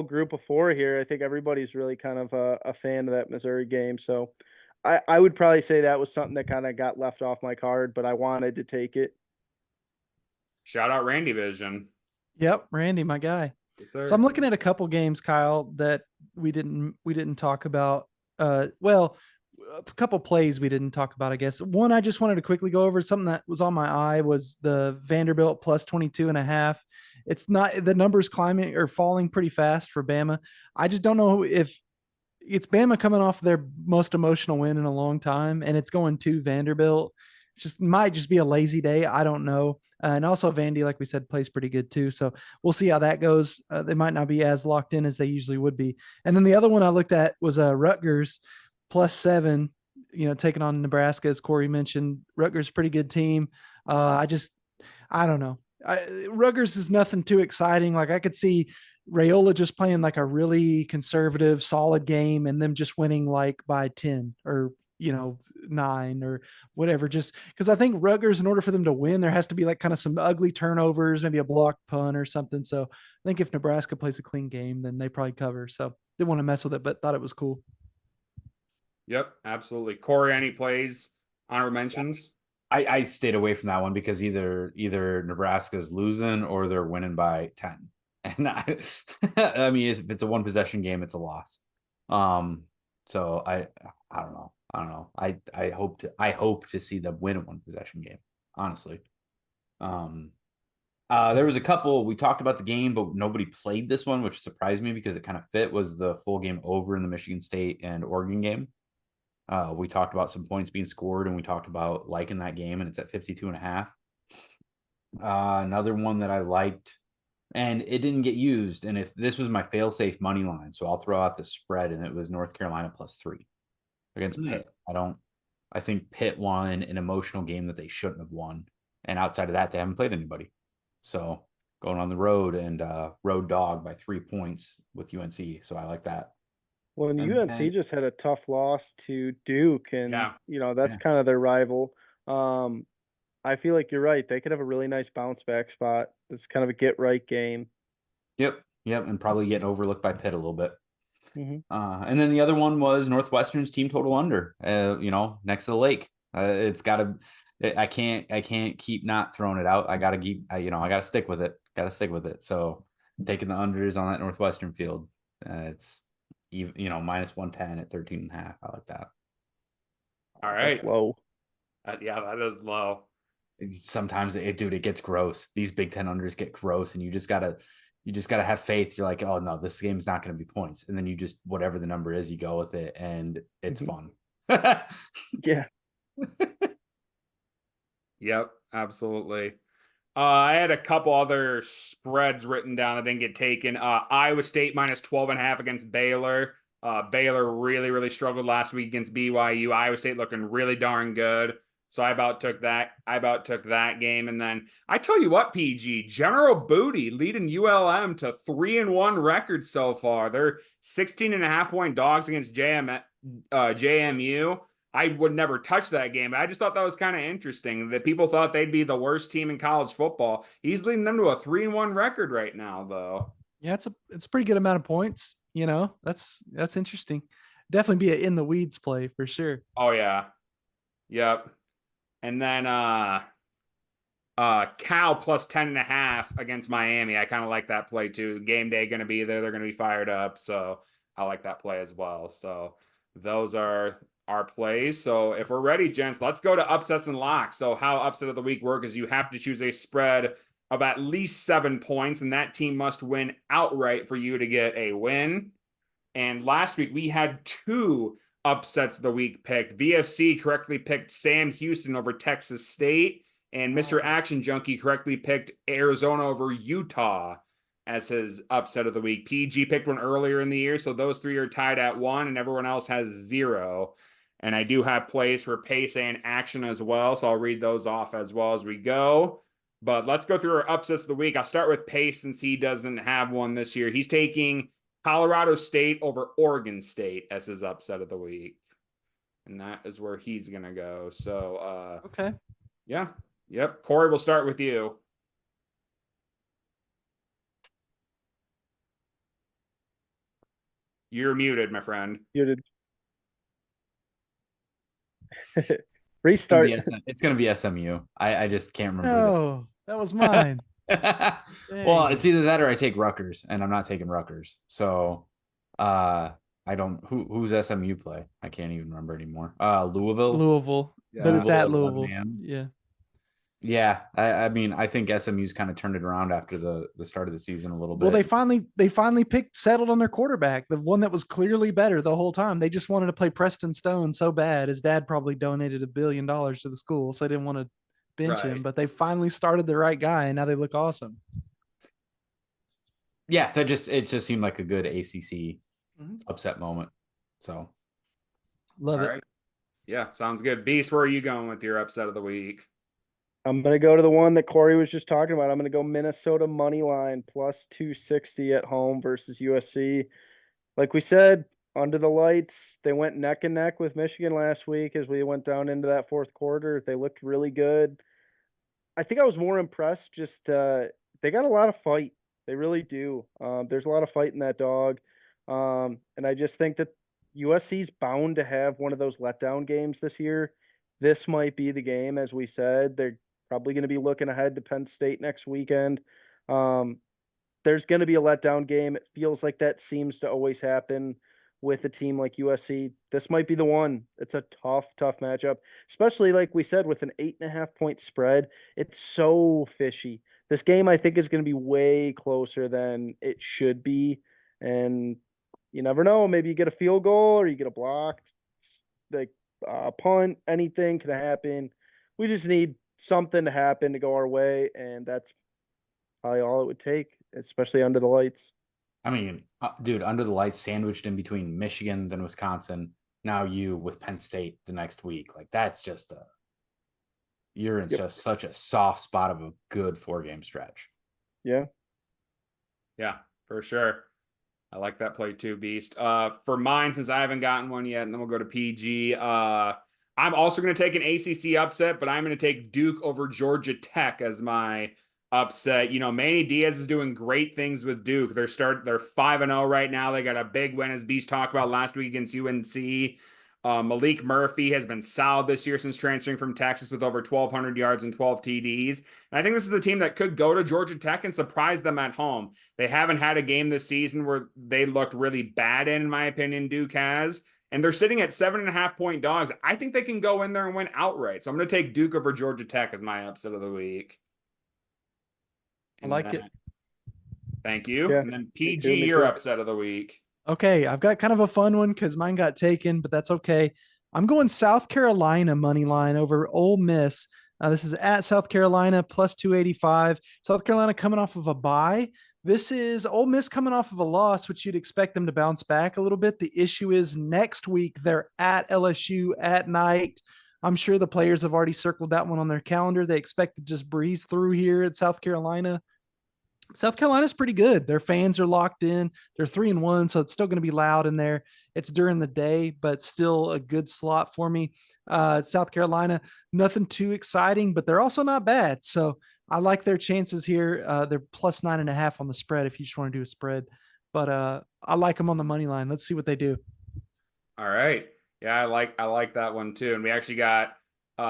group of 4 here, I think everybody's really kind of a fan of that Missouri game. So I would probably say that was something that kind of got left off my card, but I wanted to take it. Shout out Randy Vision. Yep, Randy, my guy. Yes, sir. So I'm looking at a couple games, Kyle, that we didn't talk about. Well, a couple plays we didn't talk about, I guess. One I just wanted to quickly go over, something that was on my eye was the Vanderbilt plus 22.5. It's not, the numbers climbing or falling pretty fast for Bama. I just don't know if it's Bama coming off their most emotional win in a long time, and it's going to Vanderbilt. It just might just be a lazy day. I don't know. And also Vandy, like we said, plays pretty good too. So we'll see how that goes. They might not be as locked in as they usually would be. And then the other one I looked at was Rutgers plus 7, taking on Nebraska, as Corey mentioned. Rutgers, pretty good team. I don't know. Rutgers is nothing too exciting. Like I could see Raiola just playing like a really conservative, solid game and them just winning like by 10 or, 9 or whatever, just because I think Rutgers, in order for them to win, there has to be like kind of some ugly turnovers, maybe a blocked punt or something. So I think if Nebraska plays a clean game, then they probably cover. So didn't want to mess with it, but thought it was cool. Yep, absolutely. Corey, any plays, honorable mentions? I stayed away from that one because either Nebraska's losing or they're winning by 10. And I mean, if it's a one possession game, it's a loss. So I don't know. I hope to see them win a one possession game, honestly. There was a couple, we talked about the game, but nobody played this one, which surprised me because it kind of fit, was the full game over in the Michigan State and Oregon game. We talked about some points being scored, and we talked about liking that game, and it's at 52.5. Another one that I liked, and it didn't get used. And if this was my fail-safe money line, so I'll throw out the spread, and it was North Carolina +3 against Pitt. I think Pitt won an emotional game that they shouldn't have won. And outside of that, they haven't played anybody. So going on the road and road dog by 3 points with UNC. So I like that. Well, and UNC just had a tough loss to Duke, and that's kind of their rival. I feel like you're right. They could have a really nice bounce back spot. It's kind of a get right game. Yep, and probably getting overlooked by Pitt a little bit. Mm-hmm. And then the other one was Northwestern's team total under. Next to the lake. It's got to. I can't keep not throwing it out. I got to keep. I got to stick with it. So taking the unders on that Northwestern field. It's even -110 at 13.5. I like that. All right. That's low. Yeah, that is low. Sometimes it gets gross. These Big Ten unders get gross, and you just gotta have faith. You're like, oh no, this game's not going to be points, and then you just, whatever the number is, you go with it, and it's fun. Yeah. Yep, absolutely. I had a couple other spreads written down that didn't get taken. Iowa State -12.5 against Baylor. Baylor really, really struggled last week against BYU. Iowa State looking really darn good. So I about took that game. And then I tell you what, PG, General Booty leading ULM to 3-1 record so far. They're 16.5-point dogs against JMU. I would never touch that game. I just thought that was kind of interesting that people thought they'd be the worst team in college football. He's leading them to a 3-1 record right now, though. Yeah, it's a pretty good amount of points. That's interesting. Definitely be an in the weeds play for sure. Oh yeah. Yep. And then Cal +10.5 against Miami. I kind of like that play too. Game day going to be there. They're going to be fired up. So I like that play as well. So those are our plays. So if we're ready, gents, let's go to upsets and locks. So how upset of the week work is you have to choose a spread of at least 7 points, and that team must win outright for you to get a win. And last week we had 2 upsets of the week picked. VFC correctly picked Sam Houston over Texas State, and Mr. Action Junkie correctly picked Arizona over Utah as his upset of the week. PG picked one earlier in the year, so those 3 are tied at 1, and everyone else has 0. And I do have plays for Pace and Action as well, so I'll read those off as well as we go. But let's go through our upsets of the week. I'll start with Pace since he doesn't have one this year. He's taking Colorado State over Oregon State as his upset of the week. And that is where he's going to go. So, okay. Yeah. Yep. Corey, we'll start with you. You're muted, my friend. Muted. Restart. It's going to be SMU. I just can't remember. No, that was mine. Well, it's either that or I take Rutgers, and I'm not taking Rutgers. So I don't. Who's SMU play? I can't even remember anymore. Louisville. Yeah. But it's at Louisville. Yeah. Yeah, I mean, I think SMU's kind of turned it around after the start of the season a little bit. Well, they finally settled on their quarterback, the one that was clearly better the whole time. They just wanted to play Preston Stone so bad. His dad probably donated $1 billion to the school, so they didn't want to bench him. But they finally started the right guy, and now they look awesome. Yeah, it just seemed like a good ACC upset moment. So, love it. Yeah, sounds good. Beast, where are you going with your upset of the week? I'm going to go to the one that Corey was just talking about. I'm going to go Minnesota money line +260 at home versus USC. Like we said, under the lights. They went neck and neck with Michigan last week as we went down into that fourth quarter. They looked really good. I think I was more impressed. Just they got a lot of fight. They really do. There's a lot of fight in that dog, and I just think that USC's bound to have one of those letdown games this year. This might be the game, as we said. They're probably going to be looking ahead to Penn State next weekend. Um, there's going to be a letdown game. It feels like that seems to always happen with a team like USC. This might be the one. It's a tough matchup, especially like we said, with an 8.5 point spread. It's so fishy. This game, I think, is going to be way closer than it should be. And you never know. Maybe you get a field goal or you get a blocked, like punt. Anything can happen. We just need something to happen to go our way. And that's probably all it would take, especially under the lights. I mean, dude, under the lights, sandwiched in between Michigan, then Wisconsin, now you with Penn State the next week. Like, that's just you're in just such a soft spot of a good 4-game stretch. Yeah. Yeah, for sure. I like that play too, Beast. For mine, since I haven't gotten one yet, and then we'll go to PG. I'm also going to take an ACC upset, but I'm going to take Duke over Georgia Tech as my upset. You know, Manny Diaz is doing great things with Duke. They're 5-0 right now. They got a big win, as Beast talked about last week, against UNC. Malik Murphy has been solid this year since transferring from Texas with over 1,200 yards and 12 TDs. And I think this is a team that could go to Georgia Tech and surprise them at home. They haven't had a game this season where they looked really bad in my opinion, Duke has. And they're sitting at 7.5-point dogs. I think they can go in there and win outright. So I'm going to take Duke over Georgia Tech as my upset of the week. I like it. Thank you. Yeah, and then PG, your upset of the week. Okay, I've got kind of a fun one because mine got taken, but that's okay. I'm going South Carolina money line over Ole Miss. This is at South Carolina plus 285. South Carolina coming off of a bye. This is Ole Miss coming off of a loss, which you'd expect them to bounce back a little bit. The issue is next week they're at LSU at night. I'm sure the players have already circled that one on their calendar. They expect to just breeze through here at South Carolina. South Carolina's pretty good. Their fans are locked in. They're 3-1, so it's still going to be loud in there. It's during the day, but still a good slot for me. South Carolina, nothing too exciting, but they're also not bad. So I like their chances here. They're plus 9.5 on the spread if you just want to do a spread. But I like them on the money line. Let's see what they do. All right. Yeah, I like that one too. And we actually got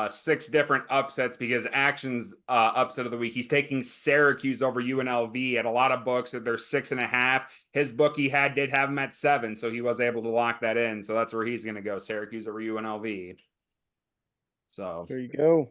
6 different upsets because Action's upset of the week. He's taking Syracuse over UNLV at a lot of books that they're 6.5. His book did have him at 7, so he was able to lock that in. So that's where he's going to go, Syracuse over UNLV. So there you go.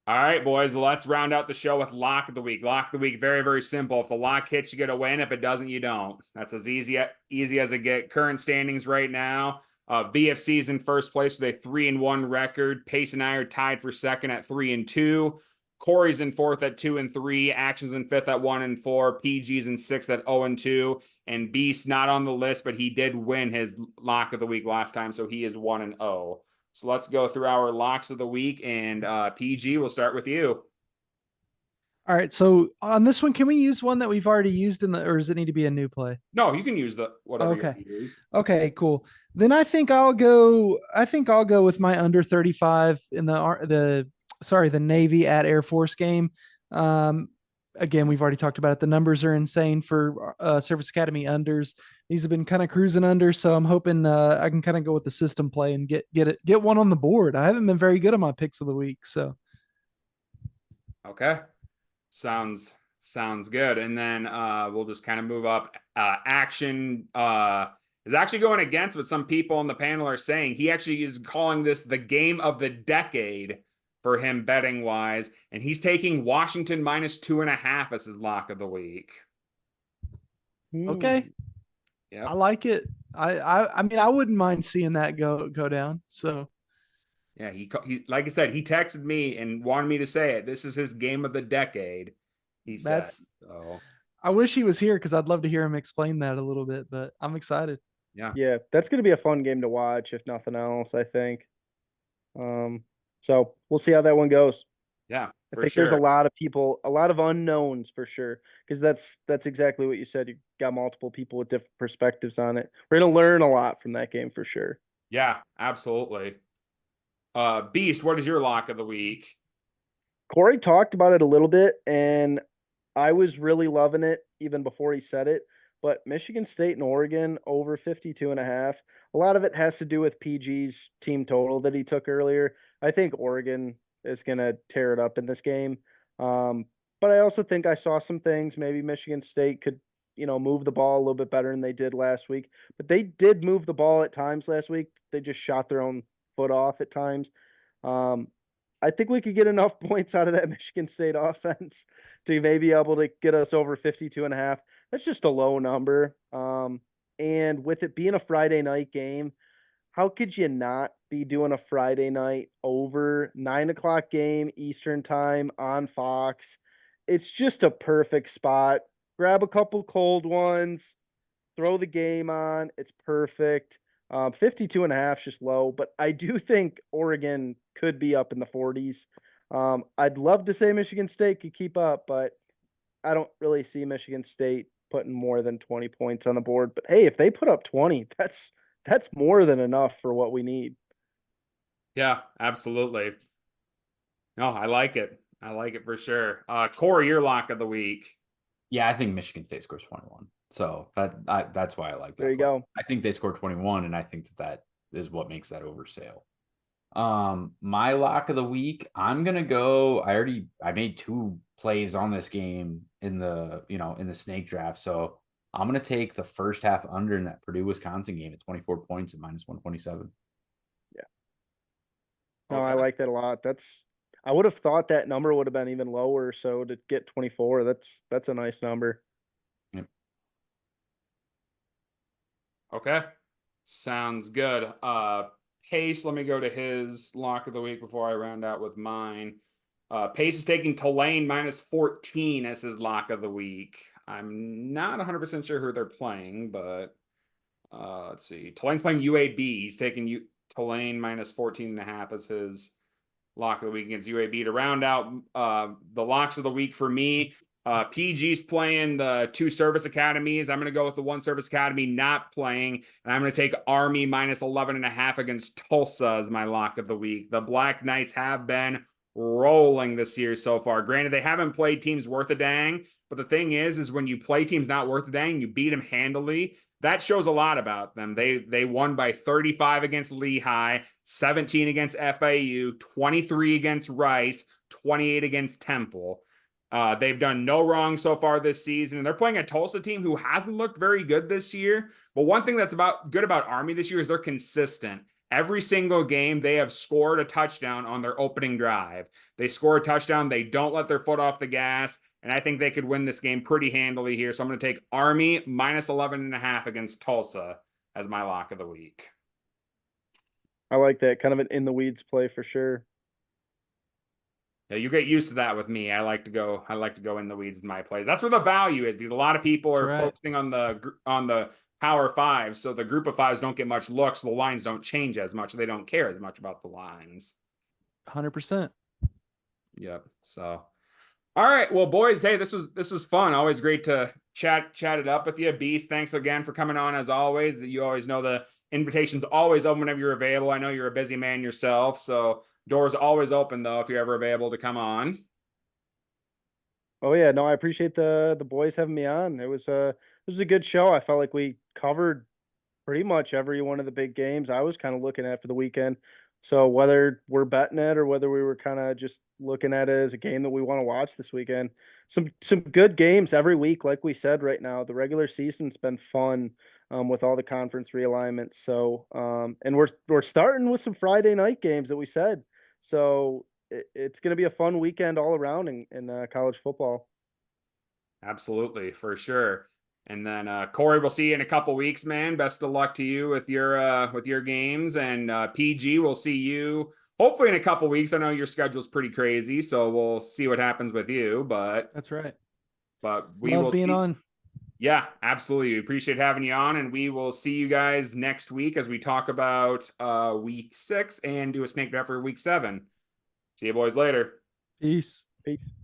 All right, boys, let's round out the show with Lock of the Week. Lock of the Week, very, very simple. If the lock hits, you get a win. If it doesn't, you don't. That's as easy as it gets. Current standings right now. VFC's in first place with a 3-1 record. Pace and I are tied for second at 3-2. Corey's in fourth at 2-3. Action's in fifth at 1-4. PG's in sixth at 0-2. And Beast not on the list, but he did win his Lock of the Week last time, so he is 1-0. So let's go through our locks of the week, and PG, we'll start with you. All right. So on this one, can we use one that we've already used or does it need to be a new play? No, you can use whatever you used. Okay, cool. Then I think I'll go with my under 35 in the Navy at Air Force game. Again, we've already talked about it. The numbers are insane for Service Academy unders. These have been kind of cruising under, so I'm hoping I can kind of go with the system play and get one on the board. I haven't been very good on my picks of the week, so. Okay, sounds good. And then we'll just kind of move up. Action is actually going against what some people on the panel are saying. He actually is calling this the game of the decade for him betting wise, and he's taking Washington minus 2.5 as his lock of the week. Okay. Yeah, I like it. I mean, I wouldn't mind seeing that go down. So yeah, he like I said, he texted me and wanted me to say it. This is his game of the decade. He said. So I wish he was here because I'd love to hear him explain that a little bit, but I'm excited. Yeah, that's going to be a fun game to watch, if nothing else, I think. So we'll see how that one goes. Yeah, I think there's a lot of people, a lot of unknowns for sure, because that's exactly what you said. You got multiple people with different perspectives on it. We're gonna learn a lot from that game for sure. Yeah, absolutely. Beast, what is your lock of the week? Corey talked about it a little bit, and I was really loving it even before he said it. But Michigan State and Oregon over 52.5. A lot of it has to do with PG's team total that he took earlier. I think Oregon is going to tear it up in this game. But I also think I saw some things. Maybe Michigan State could, move the ball a little bit better than they did last week. But they did move the ball at times last week. They just shot their own foot off at times. I think we could get enough points out of that Michigan State offense to maybe able to get us over 52.5. That's just a low number. And with it being a Friday night game, how could you not be doing a Friday night over 9 o'clock game Eastern time on Fox? It's just a perfect spot. Grab a couple cold ones, throw the game on. It's perfect. 52.5 is just low, but I do think Oregon could be up in the 40s. I'd love to say Michigan State could keep up, but I don't really see Michigan State putting more than 20 points on the board. But hey, if they put up 20, that's more than enough for what we need. Yeah, absolutely. No, I like it. I like it for sure. Corey, your lock of the week. Yeah, I think Michigan State scores 21. So that's why I like that. There you go. I think they score 21, and I think that is what makes that oversale. My lock of the week, I'm gonna go. I made 2 plays on this game in the snake draft. So I'm gonna take the first half under in that Purdue-Wisconsin game at 24 points at -127. Yeah. No, okay. I like that a lot. I would have thought that number would have been even lower. So to get 24, that's a nice number. Yep. Okay. Sounds good. Pace, let me go to his lock of the week before I round out with mine. Pace is taking Tulane -14 as his lock of the week. I'm not 100% sure who they're playing, but let's see. Tulane's playing UAB. He's taking Tulane -14.5 as his lock of the week against UAB. To round out the locks of the week for me, PG's playing the 2 service academies. I'm going to go with the 1 service academy not playing, and I'm going to take Army -11.5 against Tulsa as my lock of the week. The Black Knights have been rolling this year so far. Granted, they haven't played teams worth a dang, but the thing is when you play teams not worth a dang, you beat them handily. That shows a lot about them. They won by 35 against Lehigh, 17 against FAU, 23 against Rice, 28 against Temple. They've done no wrong so far this season, and they're playing a Tulsa team who hasn't looked very good this year. But one thing that's good about Army this year is they're consistent. Every single game, they have scored a touchdown on their opening drive. They score a touchdown. They don't let their foot off the gas, and I think they could win this game pretty handily here. So I'm going to take Army -11.5 against Tulsa as my lock of the week. I like that. Kind of an in-the-weeds play for sure. Yeah, you get used to that with me. I like to go in the weeds with my play. That's where the value is, because a lot of people are focusing on the Power 5, so the group of 5s don't get much looks. So the lines don't change as much. They don't care as much about the lines. 100%. Yep. So, all right. Well, boys, hey, this was fun. Always great to chat it up with you. Beast, thanks again for coming on as always. You always know the invitation's always open whenever you're available. I know you're a busy man yourself, so doors always open though if you're ever available to come on. Oh yeah, no, I appreciate the boys having me on. It was a good show. I felt like we covered pretty much every one of the big games I was kind of looking at for the weekend. So whether we're betting it or whether we were kind of just looking at it as a game that we want to watch this weekend, some good games every week. Like we said, right now the regular season's been fun with all the conference realignments. So and we're starting with some Friday night games that we said. So it's going to be a fun weekend all around in college football. Absolutely, for sure. And then Corey, we'll see you in a couple weeks, man. Best of luck to you with your games. And PG, we'll see you hopefully in a couple weeks. I know your schedule's pretty crazy, so we'll see what happens with you. But that's right. But we love being on. Yeah, absolutely. We appreciate having you on, and we will see you guys next week as we talk about week 6 and do a snake draft for week 7. See you boys later. Peace. Peace.